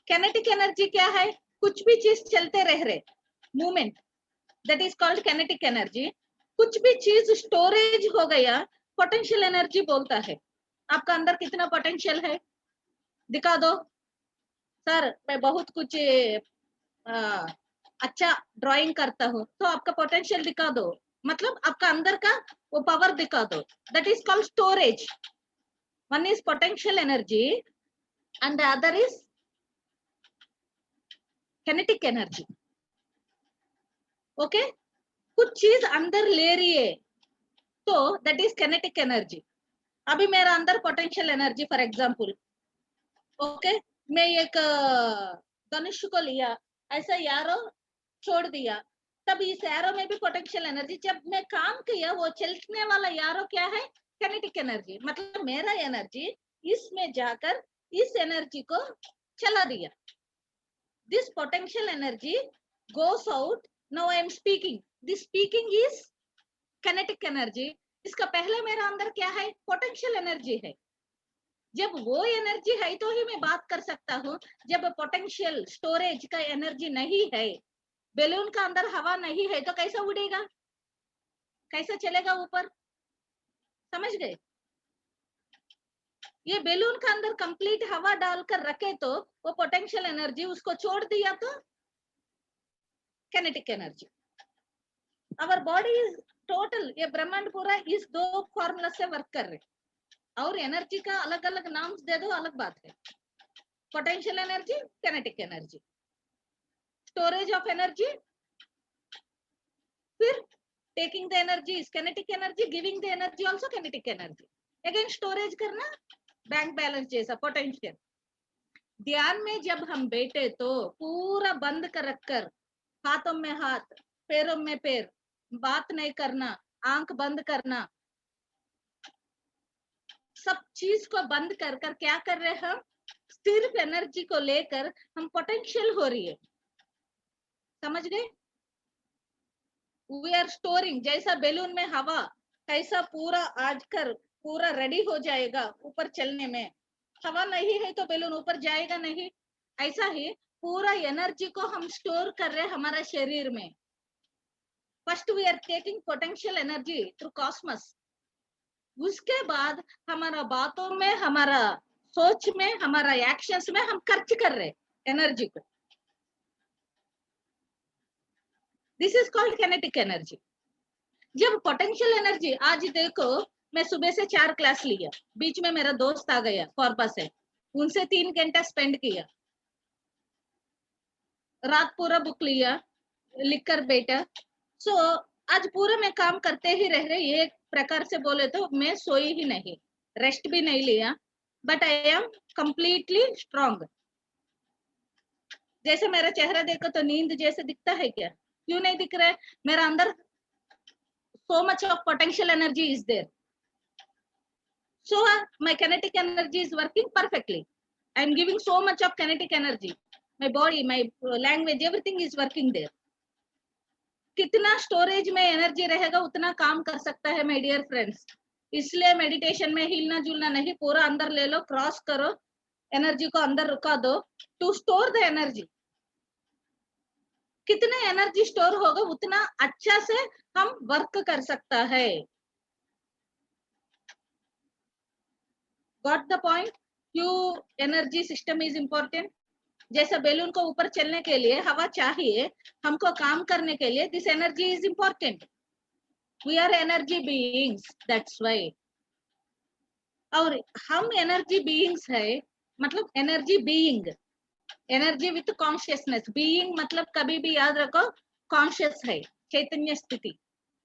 Speaker 2: Kinetic energy क्या है, कुछ भी चीज चलते रह रहे, movement, that is called kinetic energy. कुछ भी चीज स्टोरेज हो गया, पोटेंशियल एनर्जी बोलता है। आपका अंदर कितना पोटेंशियल है दिखा दो। सर मैं बहुत कुछ अच्छा ड्राइंग करता हूँ, तो आपका पोटेंशियल दिखा दो, मतलब आपका अंदर का वो पावर दिखा दो, that is called storage. One is potential energy and the other is kinetic energy. Okay, कुछ चीज अंदर ले रही है तो दैट इज किनेटिक एनर्जी। अभी मेरा अंदर potential energy, for example, okay, मैं एक धनुष को लिया, ऐसा यारो छोड़ दिया, तब इस एरो में भी पोटेंशियल एनर्जी, जब मैं काम किया वो चलने वाला यारो क्या है, किनेटिक एनर्जी। मतलब मेरा एनर्जी इसमें जाकर इस एनर्जी को चला दिया। This potential energy goes out, now I am speaking, this speaking is kinetic energy. इसका पहले मेरा अंदर क्या है, पोटेंशियल एनर्जी है। जब वो एनर्जी है तो ही मैं बात कर सकता हूँ। जब पोटेंशियल स्टोरेज का एनर्जी नहीं है, बैलून का अंदर हवा नहीं है, तो कैसा उड़ेगा, कैसा चलेगा ऊपर? समझ गए? ये बैलून का अंदर कंप्लीट हवा डालकर रखे तो वो पोटेंशियल एनर्जी, उसको छोड़ दिया तो kinetic energy. Our body is total, ये ब्रह्मांड पूरा इस दो फॉर्मूला से वर्क कर रहे। और एनर्जी का अलग अलग नाम दे दो, अलग बात है। Potential energy, kinetic energy, storage of energy, फिर taking the energy is kinetic energy, giving the energy also kinetic energy. Again storage करना, बैंक बैलेंस जैसा पोटेंशियल। ध्यान में जब हम बैठे तो पूरा बंद कर रखकर, हाथों में हाथ, पैरों में पैर, बात नहीं करना, आंख बंद करना, सब चीज को बंद कर कर क्या कर रहे हैं हम, सिर्फ एनर्जी को लेकर हम पोटेंशियल हो रही है, समझ गए? वी आर स्टोरिंग, जैसा बैलून में हवा कैसा पूरा आजकल पूरा रेडी हो जाएगा ऊपर चलने में, हवा नहीं है तो बैलून ऊपर जाएगा नहीं, ऐसा ही पूरा एनर्जी को हम स्टोर कर रहे हैं हमारा शरीर में। First we are taking potential energy through cosmos, उसके बाद हमारा बातों में, हमारा सोच में, हमारा एक्शंस में हम खर्च कर रहे एनर्जी को। This is called kinetic energy. जब पोटेंशियल एनर्जी, आज देखो मैं सुबह से 4 क्लास लिया, बीच में मेरा दोस्त आ गया कॉर्पस है, उनसे 3 घंटा स्पेंड किया, रात पूरा बुक लिया, लिखकर बैठा। सो आज पूरा मैं काम करते ही रह रहे, एक प्रकार से बोले तो मैं सोई ही नहीं, रेस्ट भी नहीं लिया, but I am completely strong. जैसे मेरा चेहरा देखो तो नींद जैसे दिखता है क्या? क्यों नहीं दिख रहा है? मेरा अंदर so much of potential energy is there, so my kinetic energy is working perfectly. I am giving so much of kinetic energy, my body, my language, everything is working there. कितना स्टोरेज में energy रहेगा उतना काम कर सकता है my dear friends. इसलिए meditation में हिलना जुलना नहीं, पूरा अंदर ले लो, क्रॉस करो, एनर्जी को अंदर रुका दो टू स्टोर द एनर्जी। कितना एनर्जी स्टोर होगा उतना अच्छा से हम वर्क कर सकता है। Got the point? क्यों एनर्जी सिस्टम इज इम्पोर्टेंट? जैसा बैलून को ऊपर चलने के लिए हवा चाहिए, हमको काम करने के लिए this energy is important. We are energy beings, that's why. और हम एनर्जी बीइंग्स है, मतलब energy being, energy with consciousness. Being मतलब कभी भी याद रखो कॉन्शियस है, चैतन्य स्थिति,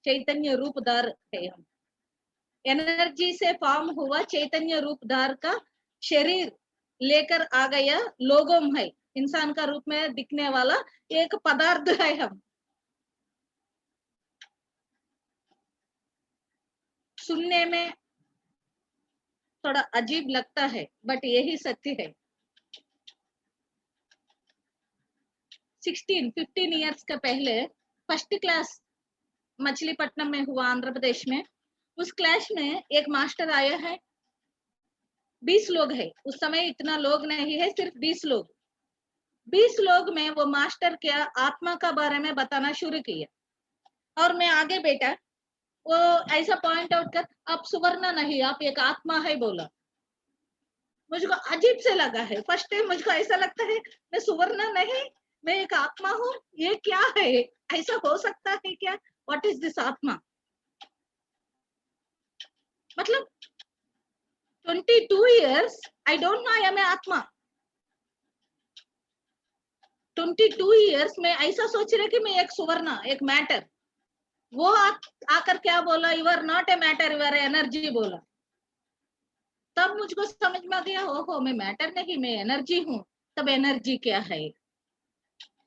Speaker 2: चैतन्य रूपधार है हम। एनर्जी से फॉर्म हुआ चैतन्य रूपधार का शरीर लेकर आ गया लोगों है, इंसान का रूप में दिखने वाला एक पदार्थ है हम। सुनने में थोड़ा अजीब लगता है बट यही सत्य है। 15 इयर्स का पहले फर्स्ट क्लास मछलीपट्टनम में हुआ, आंध्र प्रदेश में। उस क्लास में एक मास्टर आया है, 20 लोग है, उस समय इतना लोग नहीं है, सिर्फ 20 लोग। 20 लोग में वो मास्टर क्या आत्मा का बारे में बताना शुरू किया और मैं आगे बैठा। वो ऐसा पॉइंट आउट कर, आप सुवर्ण नहीं, आप एक आत्मा है बोला। मुझको अजीब से लगा है, फर्स्ट टाइम मुझको ऐसा लगता है मैं सुवर्ण नहीं, मैं एक आत्मा हूँ, ये क्या है? ऐसा हो सकता है क्या? व्हाट इज दिस आत्मा? मतलब 22 years I don't know I am आत्मा। 22 years में ऐसा सोच रहे कि मैं एक सुवर्ण, एक मैटर। वो आकर क्या बोला? You are not a matter, you are energy बोला। तब मुझको समझ में आ गया, ओहो मैं मैटर नहीं, मैं एनर्जी हूँ। तब एनर्जी क्या है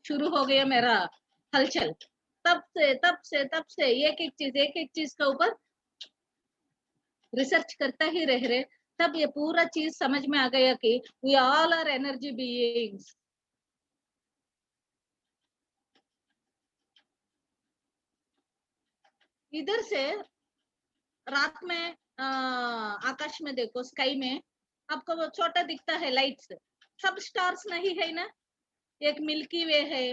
Speaker 2: शुरू हो गया मेरा हलचल। तब से एक एक चीज का ऊपर रिसर्च करता ही रह रहे। तब ये पूरा चीज समझ में आ गया कि we all are energy beings. इधर से रात में आकाश में देखो, स्काई में आपको वो छोटा दिखता है लाइट्स, सब स्टार्स नहीं है ना। एक मिल्की वे है,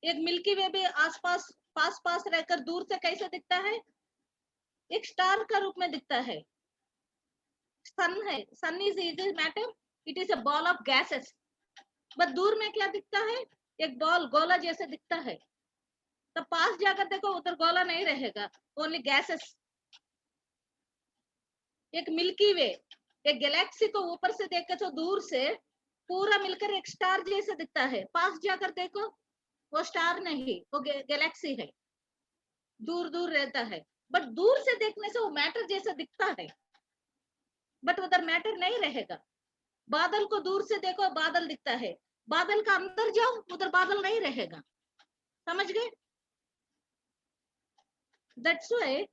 Speaker 2: एक मिल्की वे भी आसपास पास रहकर दूर से कैसे दिखता है? एक स्टार का रूप में दिखता है। सन है, sun is matter, it is a ball of gases, but दूर में क्या दिखता है? एक बॉल, गोला जैसे दिखता है। तो पास जाकर देखो उधर गोला नहीं रहेगा, ओनली गैसेस। एक मिल्की वे, एक गैलेक्सी को ऊपर से देखे तो दूर से पूरा मिलकर एक स्टार जैसे दिखता है, पास जाकर देखो वो स्टार नहीं, वो गैलेक्सी है, दूर दूर रहता है। बट दूर से देखने से वो मैटर जैसा दिखता है, बट उधर मैटर नहीं रहेगा। बादल को दूर से देखो, बादल दिखता है, बादल का अंदर जाओ उधर बादल नहीं रहेगा। समझ गए? That's why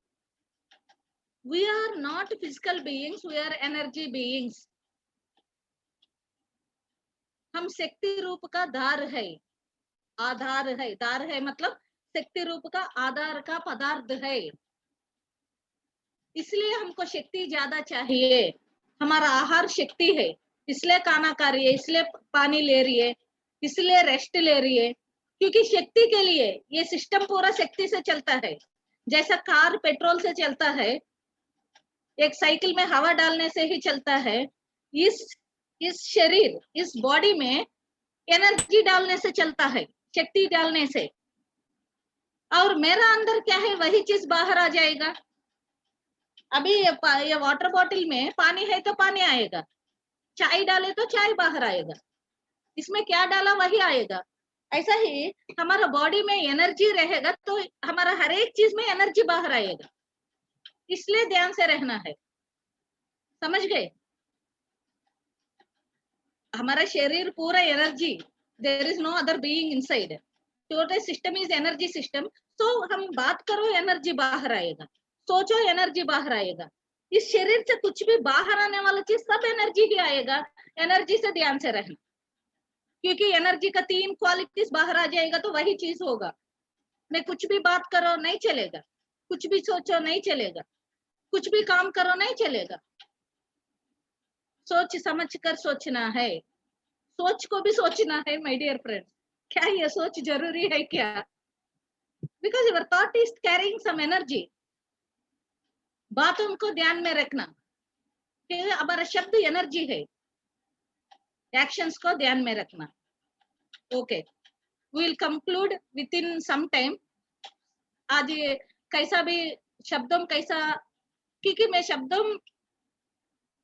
Speaker 2: we are not physical beings, we are energy beings. हम शक्ति रूप का धार है, आधार है, धार है मतलब शक्ति रूप का आधार का पदार्थ है, इसलिए हमको शक्ति ज्यादा चाहिए। हमारा आहार शक्ति है, इसलिए खाना खा रही है, इसलिए पानी ले रही है, इसलिए रेस्ट ले रही है, क्योंकि शक्ति के लिए ये सिस्टम पूरा शक्ति से चलता है। जैसा कार पेट्रोल से चलता है, एक साइकिल में हवा डालने से ही चलता है, इस शरीर, इस बॉडी में एनर्जी डालने से चलता है, शक्ति डालने से। और मेरा अंदर क्या है वही चीज बाहर आ जाएगा। अभी ये वाटर बॉटल में पानी है तो पानी आएगा, चाय डाले तो चाय बाहर आएगा, इसमें क्या डाला वही आएगा। ऐसा ही हमारा बॉडी में एनर्जी रहेगा तो हमारा हर एक चीज में एनर्जी बाहर आएगा, इसलिए ध्यान से रहना है। समझ गए? हमारा शरीर पूरा energy, there is no other being inside, total system is energy system. तो हम बात करो एनर्जी बाहर आएगा, सोचो एनर्जी बाहर आएगा। इस शरीर से कुछ भी बाहर आने वाला चीज सब एनर्जी ही आएगा। एनर्जी से ध्यान से रहना, क्योंकि एनर्जी का 3 क्वालिटीज बाहर आ जाएगा तो वही चीज होगा। मैं कुछ भी बात करो नहीं चलेगा, कुछ भी सोचो नहीं चलेगा, कुछ भी काम करो नहीं चलेगा। सोच समझ कर सोचना है, सोच को भी सोचना है माय डियर फ्रेंड। क्या ये सोच जरूरी है क्या? Because your thought is carrying some energy. बातों को ध्यान में रखना कि हमारा शब्द एनर्जी है, एक्शंस को ध्यान में रखना। Okay, we will conclude within some time. आज कैसा भी शब्दों कैसा, क्योंकि मैं शब्दों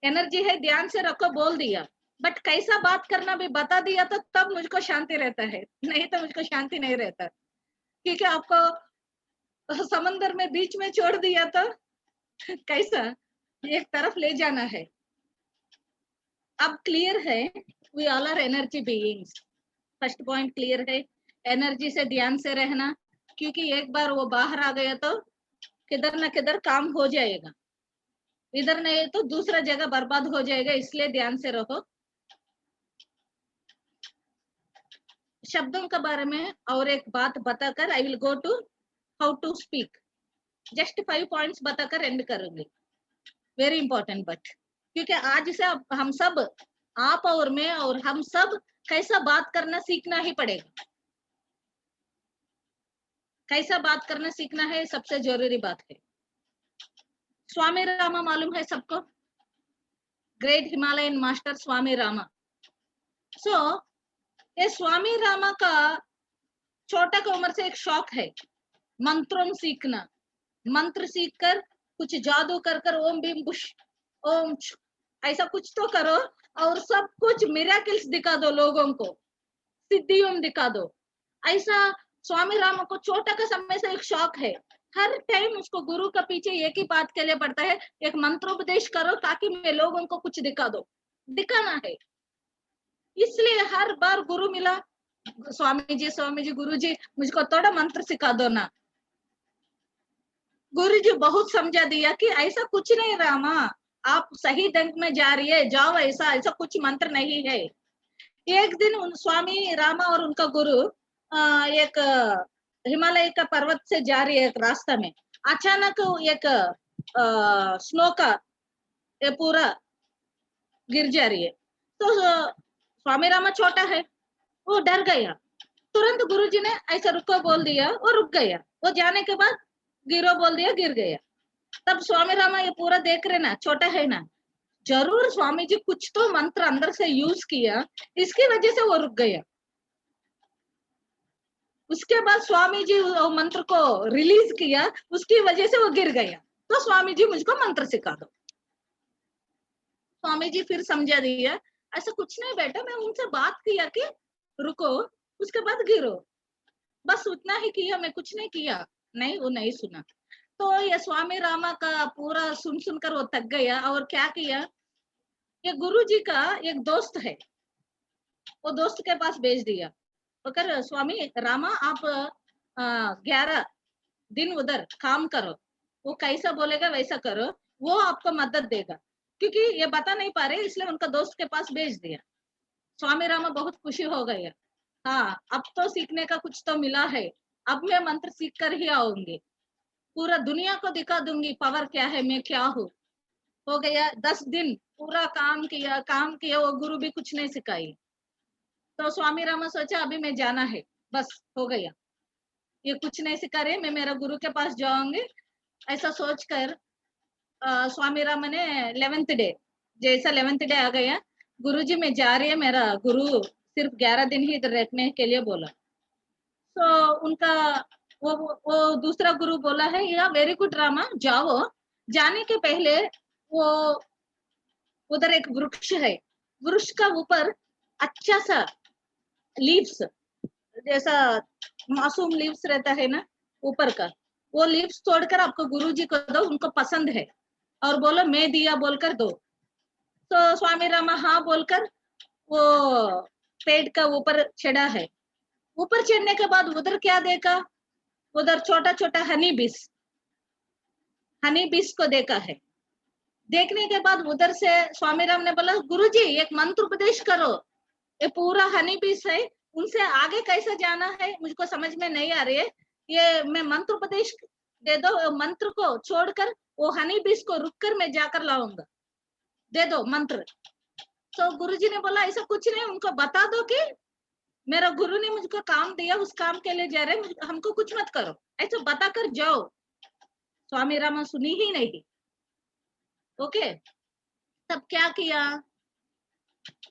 Speaker 2: एनर्जी है ध्यान से रखो बोल दिया, बट कैसा बात करना भी बता दिया तो तब मुझको शांति रहता है, नहीं तो मुझको शांति नहीं रहता। क्योंकि आपको समंदर में बीच में छोड़ दिया तो कैसा एक तरफ ले जाना है। अब क्लियर है, we all are energy beings. First point clear है, एनर्जी से ध्यान से रहना, क्योंकि एक बार वो बाहर आ गया तो किधर ना किधर काम हो जाएगा, इधर नहीं तो दूसरा जगह बर्बाद हो जाएगा, इसलिए ध्यान से रहो। शब्दों के बारे में और एक बात बताकर I will go to how to speak. Just 5 points बताकर एंड करूंगी, वेरी इंपॉर्टेंट। बट क्योंकि आज से हम सब, आप और मैं और हम सब कैसा बात करना सीखना ही पड़ेगा। कैसा बात करना सीखना है सबसे जरूरी बात है। स्वामी रामा मालूम है सबको, ग्रेट हिमालयन मास्टर स्वामी रामा। सो ये स्वामी रामा का छोटा की उम्र से एक शौक है मंत्रों सीखना। मंत्र सीखकर कुछ जादू कर कर ओम भीम बुश ओम ऐसा कुछ तो करो और सब कुछ मिराकिल्स दिखा दो, लोगों को सिद्धियों दिखा दो। ऐसा स्वामी रामा को छोटा का समय से एक शौक है। हर टाइम उसको गुरु का पीछे एक ही बात के लिए पड़ता है, एक मंत्रोपदेश करो ताकि मैं लोगों को कुछ दिखा दो, दिखाना है। इसलिए हर बार गुरु मिला, स्वामी जी गुरु जी मुझको थोड़ा मंत्र सिखा दो ना। गुरु जी बहुत समझा दिया कि ऐसा कुछ नहीं रामा, आप सही ढंग में जा रही है, जाओ, ऐसा ऐसा कुछ मंत्र नहीं है। एक दिन उन स्वामी रामा और उनका गुरु एक हिमालय का पर्वत से जा रही है, एक रास्ता में अचानक एक स्नो का ये पूरा गिर जा रही है। तो स्वामी रामा छोटा है, वो डर गया। तुरंत गुरुजी ने ऐसा रुको बोल दिया, वो रुक गया। वो जाने के बाद गिरो बोल दिया, गिर गया। तब स्वामी रामा ये पूरा देख रहे ना, छोटा है ना, जरूर स्वामी जी कुछ तो मंत्र अंदर से यूज किया, इसकी वजह से वो रुक गया। उसके बाद स्वामी जी वो मंत्र को रिलीज किया, उसकी वजह से वो गिर गया। तो स्वामी जी मुझको मंत्र सिखा दो। स्वामी जी फिर समझा दिया, ऐसा कुछ नहीं बेटा, मैं उनसे बात किया कि रुको, उसके बाद गिरो, बस उतना ही किया, मैं कुछ नहीं किया। नहीं, वो नहीं सुना। तो ये स्वामी रामा का पूरा सुन सुनकर वो थक गया और क्या किया, ये गुरु जी का एक दोस्त है, वो दोस्त के पास भेज दिया। अगर स्वामी रामा आप 11 दिन उधर काम करो, वो कैसा बोलेगा वैसा करो, वो आपको मदद देगा। क्योंकि ये बता नहीं पा रहे इसलिए उनका दोस्त के पास भेज दिया। स्वामी रामा बहुत खुशी हो गया। हाँ, अब तो सीखने का कुछ तो मिला है, अब मैं मंत्र सीख कर ही आऊंगी, पूरा दुनिया को दिखा दूंगी पावर क्या है, मैं क्या हूँ। हो गया 10 दिन पूरा काम किया, वो गुरु भी कुछ नहीं सिखाई। तो स्वामी रामा सोचा अभी मैं जाना है, बस हो गया, ये कुछ नहीं सिखा रहे, मैं मेरा गुरु के पास जाऊंगी। ऐसा सोचकर स्वामी रामा ने 11th डे, जैसा 11th डे आ गया, गुरुजी मैं जा रही है, मेरा गुरु सिर्फ 11 दिन ही इधर रहने के लिए बोला। तो उनका वो दूसरा गुरु बोला है, या वेरी गुड रामा, जाओ। जाने के पहले वो उधर एक वृक्ष है, वृक्ष का ऊपर अच्छा सा लीव्स, जैसा मासूम लीव्स रहता है ना ऊपर का, वो लीव्स तोड़कर आपको गुरुजी को दो, उनको पसंद है, और बोलो मैं दिया बोलकर दो। तो स्वामी रामा हाँ बोलकर वो पेड़ का ऊपर चढ़ा है। ऊपर चढ़ने के बाद उधर क्या देखा, उधर छोटा छोटा हनी बीस को देखा है। देखने के बाद उधर से स्वामी राम ने बोला, गुरुजी एक मंत्र उपदेश करो, ये पूरा हनी बीस है, उनसे आगे कैसे जाना है मुझको समझ में नहीं आ रही है, ये मैं मंत्र उपदेश दे दो, मंत्र को छोड़कर वो हनी बीस को रुककर मैं जाकर लाऊंगा, दे दो मंत्र। तो गुरुजी ने बोला ऐसा कुछ नहीं, उनको बता दो कि मेरा गुरु ने मुझको काम दिया, उस काम के लिए जा रहे, हमको कुछ मत करो, ऐसा बताकर जाओ। स्वामी रामा सुनी ही नहीं। ओके, तब क्या किया,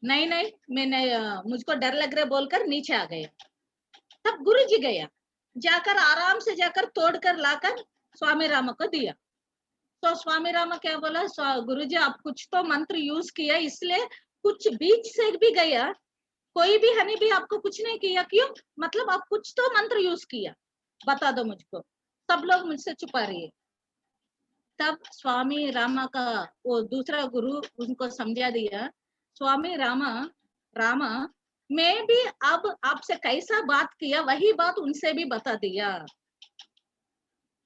Speaker 2: नहीं मैंने मुझको डर लग रहा बोलकर नीचे आ गया। तब गुरुजी गया, जाकर आराम से जाकर तोड़कर लाकर स्वामी रामा को दिया। तो स्वामी रामा क्या बोला, गुरुजी आप कुछ तो मंत्र यूज किया, इसलिए कुछ बीच से भी गया, कोई भी हनी भी आपको कुछ नहीं किया, क्यों, मतलब आप कुछ तो मंत्र यूज किया, बता दो मुझको। सब लोग मुझसे छुपा रही है। तब स्वामी रामा का वो दूसरा गुरु उनको समझा दिया, स्वामी रामा मैं भी अब आपसे कैसा बात किया वही बात उनसे भी बता दिया,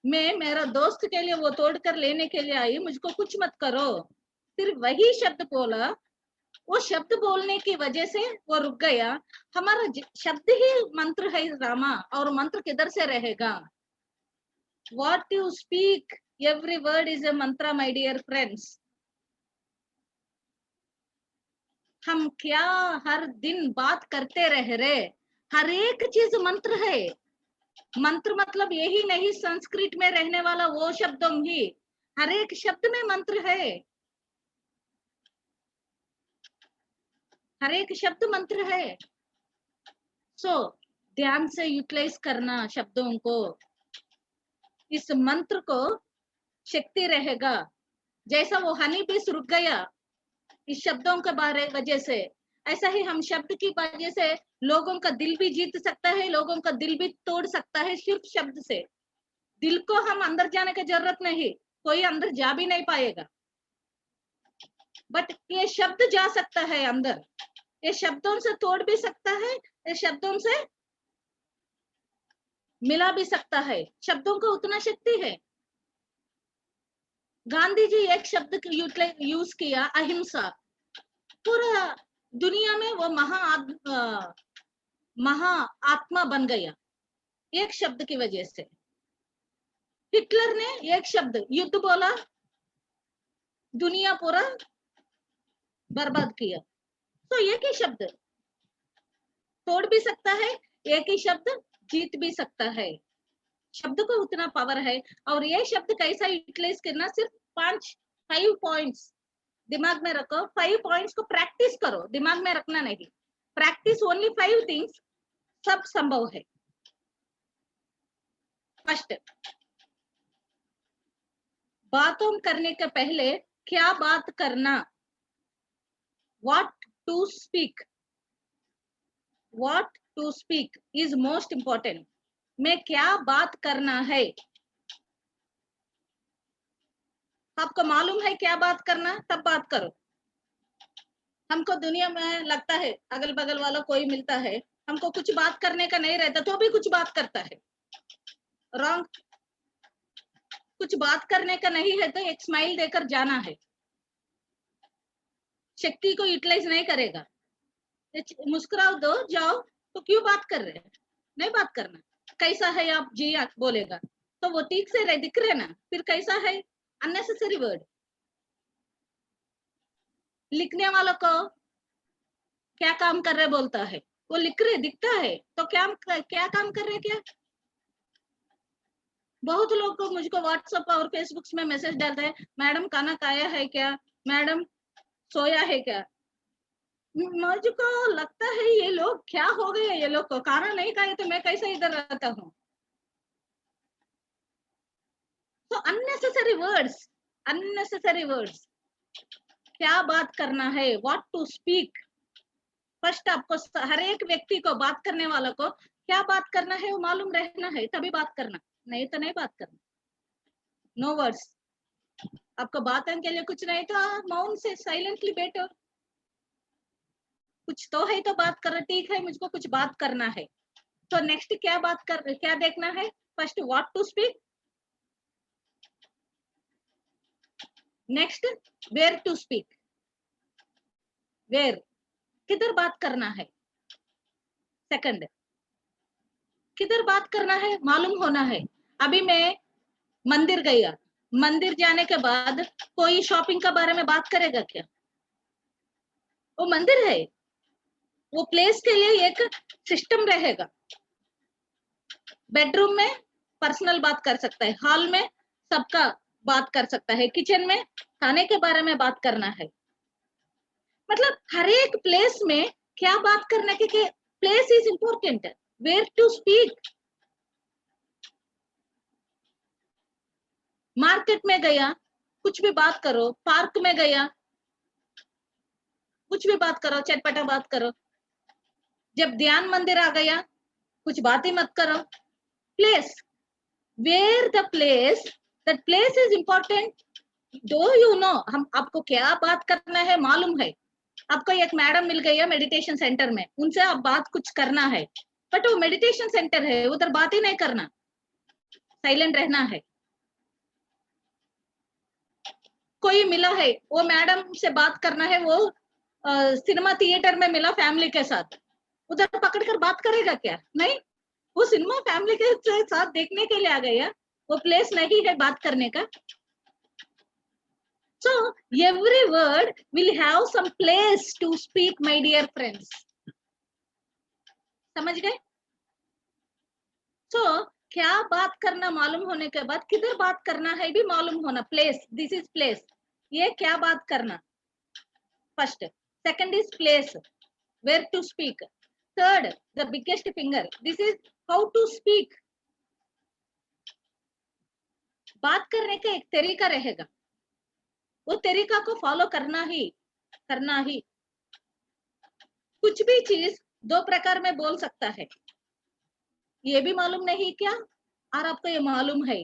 Speaker 2: मैं मेरा दोस्त के लिए वो तोड़ कर लेने के लिए आई, मुझको कुछ मत करो। सिर्फ वही शब्द बोला, वो शब्द बोलने की वजह से वो रुक गया। हमारा शब्द ही मंत्र है रामा, और मंत्र किधर से रहेगा। What you speak, every word is a mantra, my dear friends. हम क्या हर दिन बात करते रह रहे, हर एक चीज मंत्र है। मंत्र मतलब यही नहीं संस्कृत में रहने वाला वो शब्दों ही, हर एक शब्द में मंत्र है, हर एक शब्द मंत्र है। सो ध्यान से यूटिलाइज करना शब्दों को, इस मंत्र को शक्ति रहेगा। जैसा वो हनी बीस रुक गया इस शब्दों के बारे वजह से, ऐसा ही हम शब्द की वजह से लोगों का दिल भी जीत सकता है, लोगों का दिल भी तोड़ सकता है सिर्फ शब्द से। दिल को हम अंदर जाने की जरूरत नहीं, कोई अंदर जा भी नहीं पाएगा, बट ये शब्द जा सकता है अंदर, ये शब्दों से तोड़ भी सकता है, ये शब्दों से मिला भी सकता है। शब्दों को उतना शक्ति है। गांधी जी एक शब्द यूज किया, अहिंसा, पूरा दुनिया में वो महा आत्मा बन गया एक शब्द की वजह से। हिटलर ने एक शब्द युद्ध बोला, दुनिया पूरा बर्बाद किया। तो एक ही शब्द तोड़ भी सकता है, एक ही शब्द जीत भी सकता है। शब्द को उतना पावर है। और ये शब्द कैसा यूटिलाइज करना, सिर्फ 5 पॉइंट्स दिमाग में रखो। 5 पॉइंट्स को प्रैक्टिस करो, दिमाग में रखना नहीं, प्रैक्टिस ओनली 5 थिंग्स, सब संभव है। फर्स्ट, बातों करने के पहले क्या बात करना, what to speak, what to speak is most important. मैं क्या बात करना है, आपको मालूम है क्या बात करना, तब बात करो। हमको दुनिया में लगता है अगल बगल वाला कोई मिलता है, हमको कुछ बात करने का नहीं रहता तो भी कुछ बात करता है, रॉन्ग। कुछ बात करने का नहीं है तो एक स्माइल देकर जाना है, शक्ति को यूटिलाइज नहीं करेगा। मुस्कुराओ दो, जाओ, तो क्यों बात कर रहे हैं? नहीं बात करना। कैसा है आप जी बोलेगा तो वो ठीक से रहे, दिख रहे ना, फिर कैसा है? Unnecessary word. लिखने वालों को क्या काम कर रहे बोलता है, वो लिख रहे दिखता है तो क्या काम कर रहे? क्या बहुत लोग को मुझको व्हाट्सएप और फेसबुक में मैसेज डालते हैं, मैडम खाना खाया है क्या, मैडम सोया है क्या? मुझको लगता है ये लोग क्या हो गए, ये लोग को खाना नहीं खाए तो मैं कैसे इधर रहता हूँ? तो अननेसेसरी वर्ड्स। क्या बात करना है, व्हाट टू स्पीक। फर्स्ट आपको हर एक व्यक्ति को, बात करने वालों को क्या बात करना है वो मालूम रहना है, तभी बात करना, नहीं तो नहीं बात करना। No words. आपको बात के लिए कुछ नहीं तो मौन से साइलेंटली बैठो। कुछ तो है तो बात करो, ठीक है मुझको कुछ बात करना है, तो नेक्स्ट क्या देखना है? First what to speak, next where to speak. Where, किधर बात करना है। सेकंड, किधर बात करना है मालूम होना है। अभी मैं मंदिर गया, मंदिर जाने के बाद कोई शॉपिंग के बारे में बात करेगा क्या? वो मंदिर है, वो प्लेस के लिए एक सिस्टम रहेगा। बेडरूम में पर्सनल बात कर सकता है, हॉल में सबका बात कर सकता है, किचन में खाने के बारे में बात करना है। मतलब हर एक प्लेस में क्या बात करने के place is important. Where to speak. Market में गया कुछ भी बात करो, पार्क में गया कुछ भी बात करो, चटपटा बात करो। जब ध्यान मंदिर आ गया कुछ बात ही मत करो। Place, where the place, that place is important. Do you know, हम आपको क्या बात करना है मालूम है। आपको एक मैडम मिल गई है मेडिटेशन सेंटर में, उनसे आप बात कुछ करना है, बट वो मेडिटेशन सेंटर है, उधर बात ही नहीं करना, साइलेंट रहना है। कोई मिला है, वो मैडम से बात करना है, वो सिनेमा थिएटर में मिला फैमिली के साथ, उधर पकड़कर बात करेगा क्या? नहीं, वो सिनेमा फैमिली के साथ देखने के लिए आ गया, वो प्लेस नहीं है बात करने का। So every word will have some place to speak, my dear friends. समझ गए? So क्या बात करना मालूम होने के बाद किधर बात करना है भी मालूम होना। प्लेस, दिस इज प्लेस, ये क्या बात करना। First, second is place, where to speak. Third, the biggest finger, this is how to speak. बात करने का एक तरीका रहेगा, वो तरीका को फॉलो करना ही। कुछ भी चीज दो प्रकार में बोल सकता है, ये भी मालूम नहीं क्या, और आपको ये मालूम है।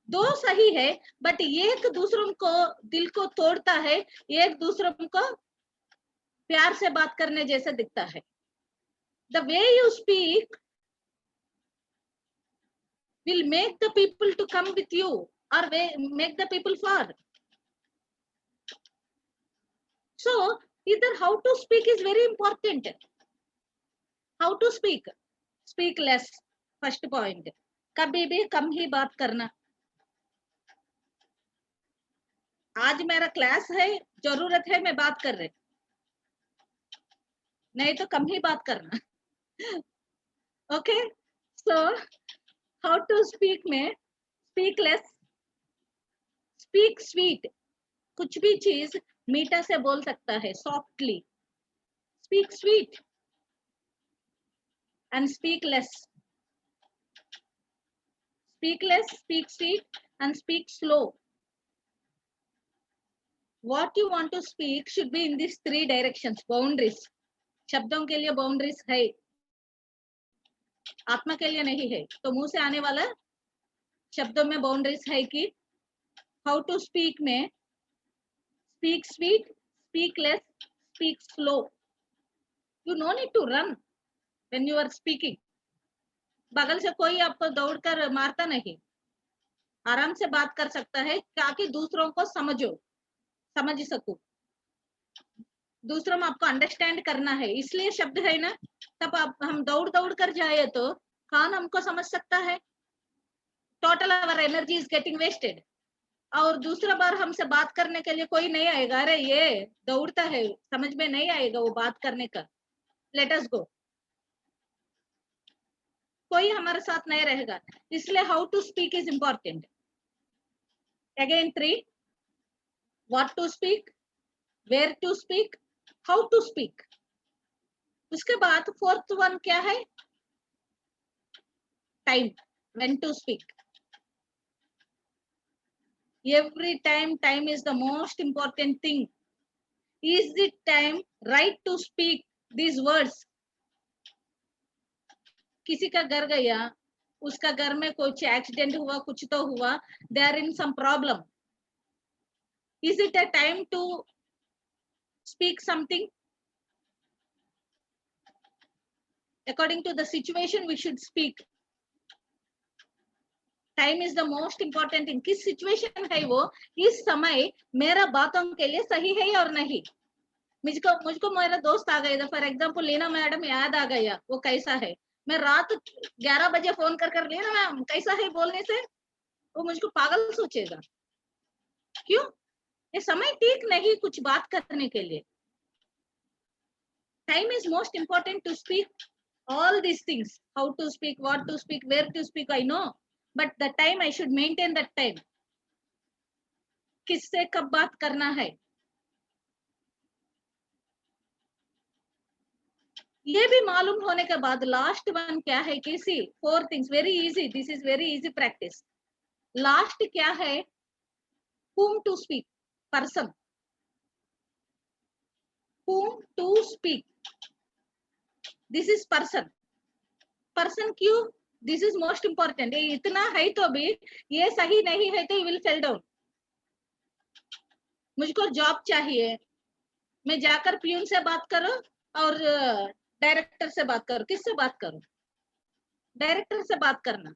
Speaker 2: दो सही है, बट एक दूसरों को दिल को तोड़ता है, एक दूसरों को प्यार से बात करने जैसे दिखता है। The way you speak will make the people to come with you or make the people far. So either how to speak is very important. How to speak, speak less, first point. कभी भी कम ही बात करना। आज मेरा class है, जरूरत है मैं बात कर रहे, नहीं तो कम ही बात करना। Okay, so how to speak में स्पीक लेस, स्पीक स्वीट। कुछ भी चीज मीठा से बोल सकता है, softly. Speak sweet and speak less. Speak less, speak sweet and speak slow. What you want to speak should be in these three directions. Boundaries. शब्दों के लिए बाउंड्रीज है, आत्मा के लिए नहीं है। तो मुंह से आने वाला शब्दों में बाउंड्रीज है कि हाउ टू स्पीक में speak sweet, speak less, speak slow. You no need to run when you are speaking. बगल से कोई आपको दौड़कर मारता नहीं, आराम से बात कर सकता है ताकि दूसरों को समझ सको। दूसरों में आपको अंडरस्टैंड करना है, इसलिए शब्द है ना। तब आप हम दौड़ दौड़ कर जाए तो कौन हमको समझ सकता है? Total our energy is getting wasted. और दूसरा बार हमसे बात करने के लिए कोई नहीं आएगा, अरे ये दौड़ता है, समझ में नहीं आएगा वो बात करने का, लेट अस गो, कोई हमारे साथ नहीं रहेगा। इसलिए how to speak is important. Again 3, what to speak, where to speak, how to speak. उसके बाद 4th वन क्या है? Time, when to speak. Every time is the most important thing. Is it time right to speak these words? किसी का घर गया, उसका घर में कुछ एक्सीडेंट हुआ, कुछ तो हुआ, they are in some problem. Is it a time to speak something? According to the situation we should speak. Time is the most important thing. किस सिचुएशन है वो, इस समय मेरा बातों के लिए सही है और नहीं। मुझको मेरा दोस्त आ गया था, फॉर एग्जाम्पल लीना मैडम याद आ गया, वो कैसा है, मैं रात 11 बजे फोन कर लीना मैम कैसा है बोलने से वो मुझको पागल सोचेगा। क्यों? ये समय ठीक नहीं कुछ बात करने के लिए। Time is most important to speak all these things. How to speak, what to speak, where to speak, I know, but the time I should maintain that time. किससे कब बात करना है, ये भी मालूम होने के बाद लास्ट वन क्या है कि सी 4 things very easy, this is very easy practice. Last क्या है? whom to speak, person, whom to speak, this is person. person क्यों? This is most important. इतना है तो भी ये सही नहीं है तो यू विल फेल डाउन। मुझको जॉब चाहिए, मैं जाकर प्यून से बात करो और डायरेक्टर से बात करो, किससे बात करो? डायरेक्टर से बात करना।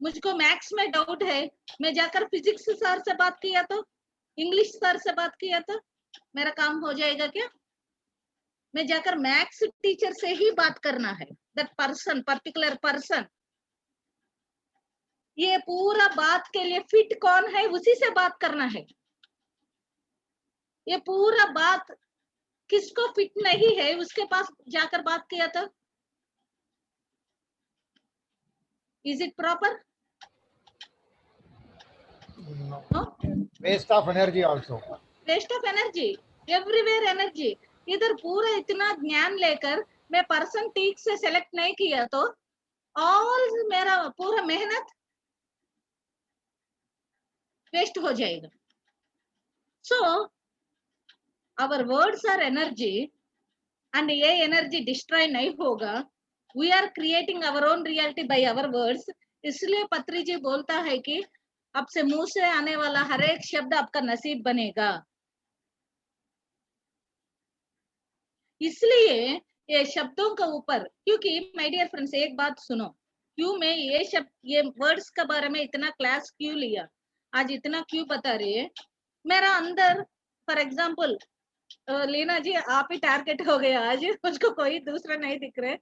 Speaker 2: मुझको मैथ्स में डाउट है, मैं जाकर फिजिक्स सर से बात किया तो, इंग्लिश सर से बात किया तो मेरा काम हो जाएगा क्या? मैं जाकर मैथ्स टीचर से ही बात करना है, दैट पर्सन, पर्टिकुलर पर्सन। ये पूरा बात के लिए फिट कौन है उसी से बात करना है। ये पूरा बात किसको फिट नहीं है उसके पास जाकर बात किया तो is it proper?
Speaker 3: No. Waste of energy also.
Speaker 2: Waste of energy, everywhere energy. इधर पूरा इतना ज्ञान लेकर मैं पर्सन ठीक से सेलेक्ट नहीं किया तो ऑल मेरा पूरा मेहनत वेस्ट हो जाएगा। So our words are energy and ये एनर्जी डिस्ट्रॉय नहीं होगा। We are creating our own reality by our words. इसलिए पत्री जी बोलता है कि आपसे मुंह से आने वाला हर एक शब्द आपका नसीब बनेगा। इसलिए ये शब्दों के ऊपर, क्योंकि माय डियर फ्रेंड्स एक बात सुनो, क्यों मैं ये शब्द, ये वर्ड्स के बारे में इतना क्लास क्यों लिया, आज इतना क्यों बता रही है? मेरा अंदर फॉर एग्जाम्पल लीना जी आप ही टारगेट हो गया आज, मुझको कोई दूसरा नहीं दिख रहे।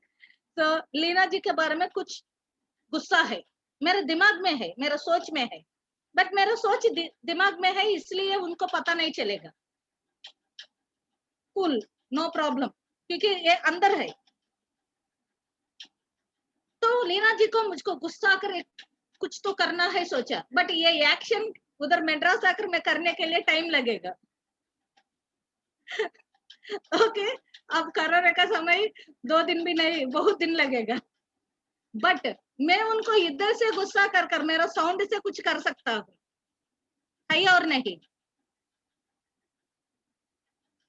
Speaker 2: तो लीना जी के बारे में कुछ गुस्सा है, मेरे दिमाग में है, मेरा सोच में है, बट मेरा सोच दिमाग में है इसलिए उनको पता नहीं चलेगा। कूल, नो प्रॉब्लम, क्योंकि ये अंदर है। तो लीना जी को मुझको गुस्सा कर कुछ तो करना है सोचा, बट ये एक्शन उधर मद्रास आकर मैं करने के लिए टाइम लगेगा। ओके, अब कोरोना का समय 2 दिन भी नहीं, बहुत दिन लगेगा। बट मैं उनको इधर से गुस्सा कर मेरा साउंड से कुछ कर सकता हूँ, है और नहीं?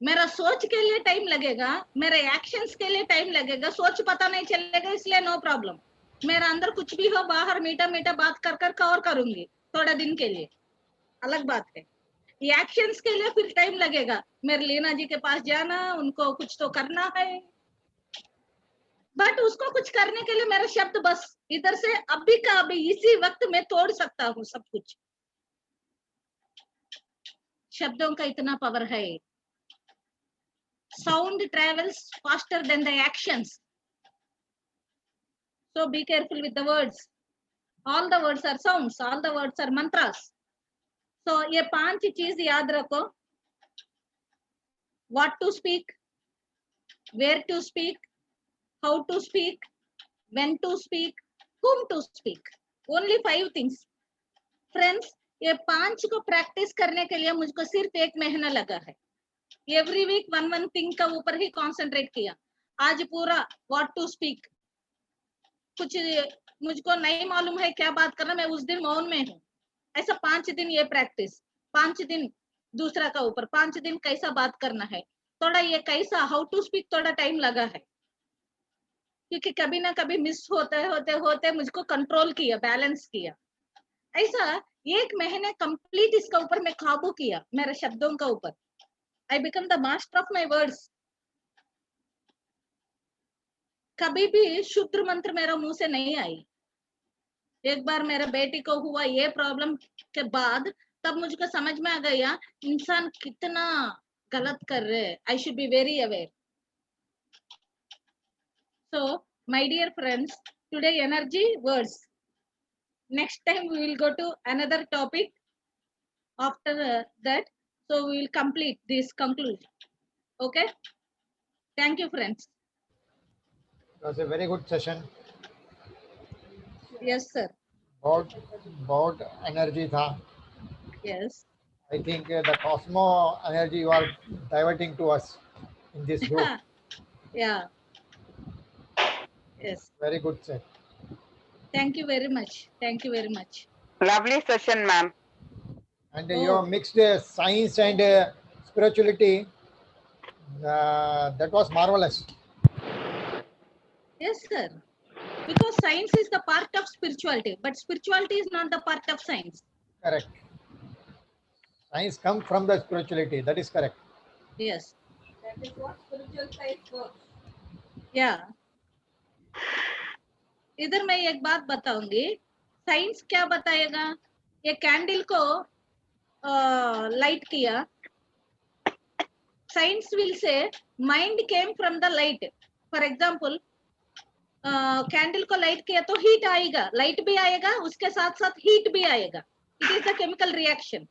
Speaker 2: मेरा सोच के लिए टाइम लगेगा, मेरे एक्शंस के लिए टाइम लगेगा, सोच पता नहीं चलेगा, इसलिए नो प्रॉब्लम। मेरा अंदर कुछ भी हो, बाहर मीठा मीठा बात कर कवर करूंगी थोड़ा दिन के लिए, अलग बात है। एक्शंस के लिए फिर टाइम लगेगा, मेरे लीना जी के पास जाना, उनको कुछ तो करना है, बट उसको कुछ करने के लिए मेरा शब्द बस इधर से अभी का अभी इसी वक्त में तोड़ सकता हूँ सब कुछ। शब्दों का इतना पावर है। sound travels faster than the actions. So be careful with the words. All the words are sounds, all the words are mantras. So ये 5 चीज याद रखो. What to speak, where to speak, how to speak, when to speak, whom to speak. Only 5 things. Friends, ये 5 को practice करने के लिए मुझको सिर्फ 1 महीना लगा है. एवरी वीक वन थिंग का ऊपर ही कॉन्सेंट्रेट किया. आज पूरा व्हाट टू स्पीक, कुछ मुझको नहीं मालूम है क्या बात करना, मैं उस दिन मौन में हूँ. ऐसा 5 दिन ये प्रैक्टिस, 5 दिन दूसरा का ऊपर, 5 दिन कैसा बात करना है. थोड़ा ये कैसा हाउ टू स्पीक थोड़ा टाइम लगा है, क्योंकि कभी ना कभी मिस होते होते होते मुझको कंट्रोल किया, बैलेंस किया. ऐसा 1 महीने कंप्लीट इसका ऊपर मैं काबू किया, मेरे शब्दों का ऊपर. I become the master of my words. कभी भी शुद्ध मंत्र मेरा मुंह से नहीं आई. एक बार मेरे बेटी को हुआ ये प्रॉब्लम के बाद, तब मुझको समझ में आ गया इंसान कितना गलत कर रहे हैं. I should be very aware. So, my dear friends, today energy words. Next time we will go to another topic after that. So we will complete this conclusion. Okay. Thank you, friends.
Speaker 3: It was a very good session.
Speaker 2: Yes, sir.
Speaker 3: बहुत energy था.
Speaker 2: Yes.
Speaker 3: I think the cosmo energy you are diverting to us in this group.
Speaker 2: Yeah. Yes.
Speaker 3: Very good, sir.
Speaker 2: Thank you very much. Thank you very much.
Speaker 4: Lovely session, ma'am.
Speaker 3: And you have mixed science and spirituality. That was marvelous.
Speaker 2: Yes, sir. Because science is the part of spirituality, but spirituality is not the part of science.
Speaker 3: Correct. Science comes from the spirituality. That is correct.
Speaker 2: Yes.
Speaker 5: That is what spiritual science works.
Speaker 2: Yeah. इधर मैं एक बात बताऊंगी. Science क्या बताएगा? ये candle को light किया. Science will say mind came from the light. For example, candle को लाइट किया तो हीट आएगा, लाइट भी आएगा, उसके साथ साथ हीट भी आएगा. It is a chemical reaction.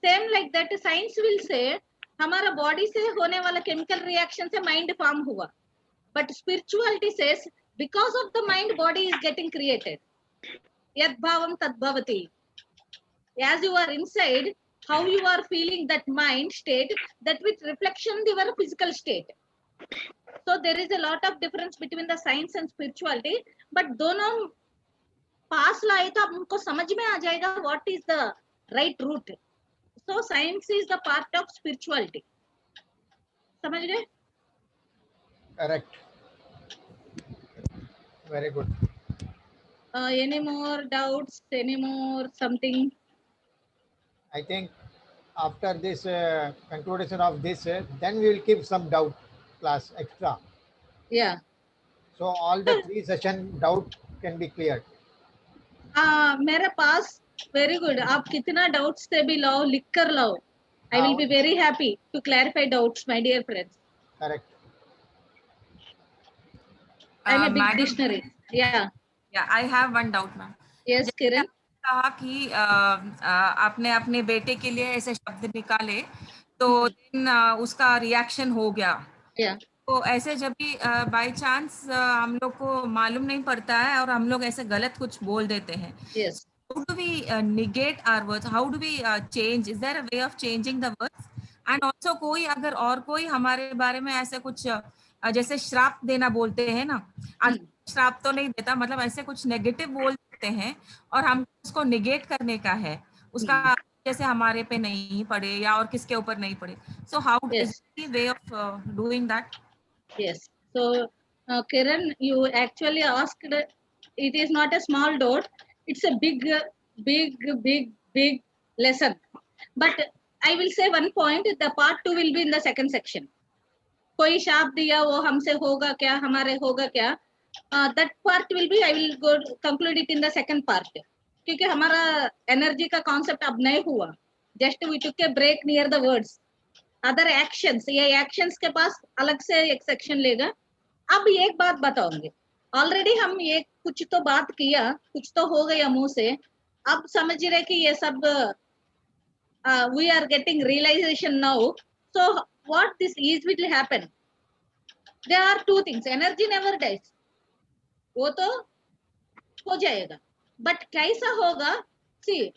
Speaker 2: Same like that, science will say हमारा बॉडी से होने वाला केमिकल रिएक्शन से माइंड फॉर्म हुआ. But spirituality says because of the mind, body is getting created. Yad bhavam tad bhavati. As you are inside, how you are feeling that mind state, that with reflection your physical state. So there is a lot of difference between the science and spirituality, but दोनों पास लाए तो हमको समझ में आ जाएगा what is the right route. So science is the part of spirituality. समझ गए?
Speaker 3: Correct. Very good.
Speaker 2: Any more doubts? Any more something?
Speaker 3: I think after this conclusion of this, then we will keep some doubt class extra.
Speaker 2: Yeah.
Speaker 3: So all the 3 session doubt can be cleared.
Speaker 2: मेरे पास very good. आप कितना doubts से भी लाओ, लिख कर लाओ. I will be very happy to clarify doubts, my dear friends.
Speaker 3: Correct.
Speaker 2: I'm a big
Speaker 5: Madam,
Speaker 2: dictionary. Yeah.
Speaker 5: Yeah, I have one doubt, ma'am.
Speaker 2: Yes, Kiran.
Speaker 5: कहा कि आपने अपने बेटे के लिए ऐसे शब्द निकाले तो उसका रिएक्शन हो गया.
Speaker 2: Yeah.
Speaker 5: तो ऐसे जब भी बाय चांस हम लोग को मालूम नहीं पड़ता है और हम लोग ऐसे गलत कुछ बोल देते हैं.
Speaker 2: Yes.
Speaker 5: How do we negate our words? How do we change? Is there a way of changing the words? And also कोई अगर और कोई हमारे बारे में ऐसे कुछ जैसे श्राप देना बोलते हैं ना, श्राप तो नहीं देता, मतलब ऐसे कुछ नेगेटिव बोल देते हैं और हम उसको निगेट करने का है, उसका जैसे हमारे पे नहीं पड़े या और किसके ऊपर नहीं पड़े. So how is the way of doing that?
Speaker 2: Yes. So Kiran, you actually asked. It is not a small doubt. It's a big lesson. But I will say one point. The part 2 will be in the second section. कोई शाप दिया वो हमसे होगा क्या, हमारे होगा क्या? That part will be. I will go conclude it in the second part. क्योंकि हमारा एनर्जी का कॉन्सेप्ट अब नहीं हुआ. Just we took a break near the words. Other actions, ये एक्शंस के पास अलग से एक सेक्शन लेगा। अब एक बात बताऊंगी, ऑलरेडी हम ये कुछ तो बात किया, कुछ तो हो गया मुंह से, अब समझ रहे कि ये सब we are getting realization now. So what this is will happen? There are two things. Energy never dies. वो तो हो जाएगा, बट कैसा होगा? सी,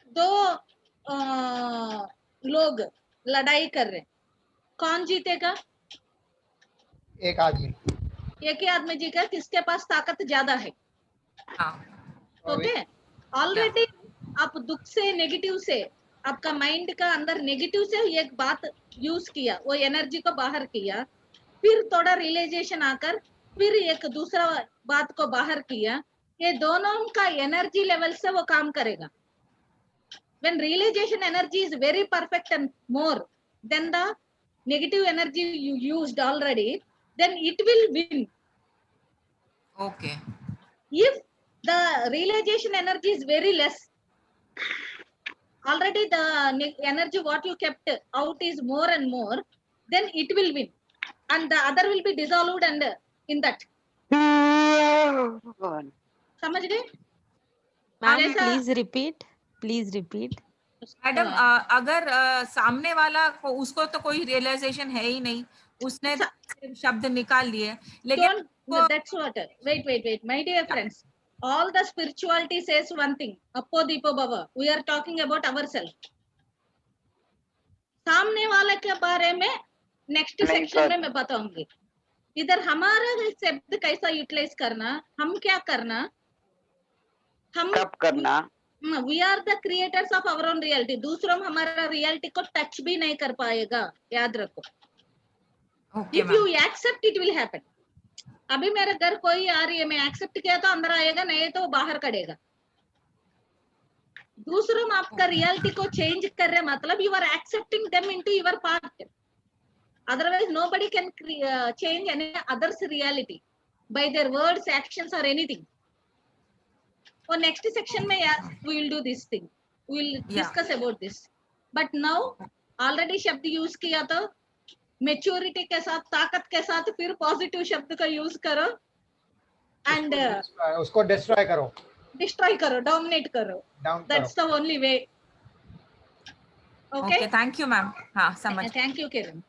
Speaker 2: दो लोग लड़ाई कर रहे, कौन जीतेगा?
Speaker 3: एक आदमी,
Speaker 2: एक ही आदमी जीतेगा, किसके पास ताकत ज्यादा है।
Speaker 5: हाँ,
Speaker 2: ओके, ऑलरेडी आप दुख से, नेगेटिव से, आपका माइंड का अंदर नेगेटिव से एक बात यूज किया, वो एनर्जी को बाहर किया, फिर थोड़ा रियलाइजेशन आकर फिर एक दूसरा बात को बाहर किया, ये दोनों का एनर्जी लेवल से वो काम करेगा। When realization energy is very perfect and more than the negative energy you used already, then it will win.
Speaker 5: okay.
Speaker 2: If the realization energy is very less, already the energy what you kept out is more and more, then it will win, and the other will be dissolved and in that. समझ गए?
Speaker 6: Ma'am
Speaker 2: ऐसा-
Speaker 6: please repeat.
Speaker 5: Madam अगर सामने वाला को, उसको तो कोई रियलाइजेशन है ही नहीं, उसने सिर्फ शब्द निकाल लिए, लेकिन
Speaker 2: Don't, that's what. Wait. My dear friends, all the spirituality says one thing. Appo Deepo Bhava. We are talking about ourselves. सामने वाले के बारे में नेक्स्ट सेक्शन में मैं बताऊंगी। इधर हमारा शब्द कैसा यूटिलाइज करना, हम क्या करना, हम
Speaker 4: कब करना।
Speaker 2: We are the creators of our own reality. दूसरों हमारा रियलिटी को टच भी नहीं कर पाएगा, याद रखो।
Speaker 5: Okay
Speaker 2: if you accept it will happen. अभी मेरे घर कोई आ रही है, मैं एक्सेप्ट किया तो अंदर आएगा, नहीं तो बाहर करेगा। दूसरों आपका रियलिटी को चेंज कर रहे, मतलब you are accepting them into your part. Otherwise nobody can change any others reality by their words, actions और एनीथिंग। और नेक्स्ट सेक्शन में we will do this thing, we will discuss about this. But now already शब्द use किया, तो maturity के साथ, ताकत के साथ फिर पॉजिटिव शब्द का यूज करो एंड
Speaker 3: उसको डिस्ट्रॉय करो,
Speaker 2: डोमिनेट करो। That's the only way.
Speaker 5: Okay, thank you ma'am. हाँ, समझ।
Speaker 2: Thank you Kiran.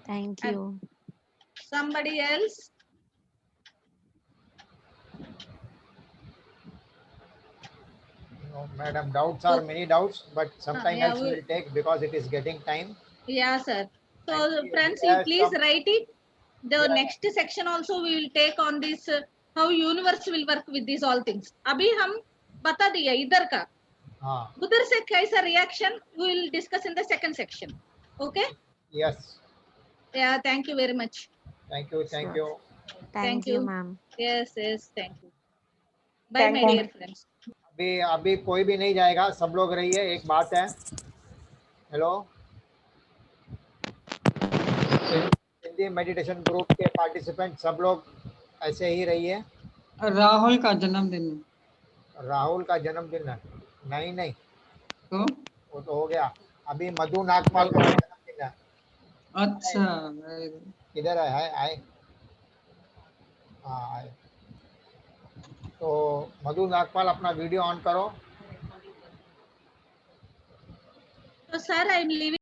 Speaker 6: Thank you.
Speaker 2: Somebody else?
Speaker 3: No, madam, doubts are many doubts, but sometime
Speaker 2: yeah,
Speaker 3: else we will take because it is getting time.
Speaker 2: Yeah, sir. So
Speaker 3: Thank you.
Speaker 2: friends,
Speaker 3: Yeah,
Speaker 2: you please
Speaker 3: some-
Speaker 2: write it. The
Speaker 3: Yeah.
Speaker 2: next section also we will take on this how universe will work with these all things. अभी हम बता दिया इधर का,
Speaker 3: हाँ,
Speaker 2: उधर से कैसा reaction we will discuss in the second section. Okay?
Speaker 3: yes,
Speaker 2: Yeah, thank you very much.
Speaker 3: thank you.
Speaker 6: Thank you
Speaker 2: you.
Speaker 6: Ma'am.
Speaker 2: Yes, thank you. Bye,
Speaker 4: Thank
Speaker 2: my
Speaker 4: you.
Speaker 2: dear friends.
Speaker 3: अभी कोई भी नहीं जाएगा, सब लोग रहिए। एक बात है, हेलो, हिंदी मेडिटेशन ग्रुप के पार्टिसिपेंट सब लोग ऐसे ही रहिए।
Speaker 7: राहुल का जन्मदिन
Speaker 3: राहुल का जन्मदिन है? नहीं,
Speaker 7: तो
Speaker 3: वो तो हो गया। अभी मधु नागपाल का जन्मदिन है।
Speaker 7: अच्छा,
Speaker 3: किधर है? आए। हाँ, आए। तो मधु नागपाल, अपना वीडियो ऑन करो।
Speaker 2: So sir, I am leaving.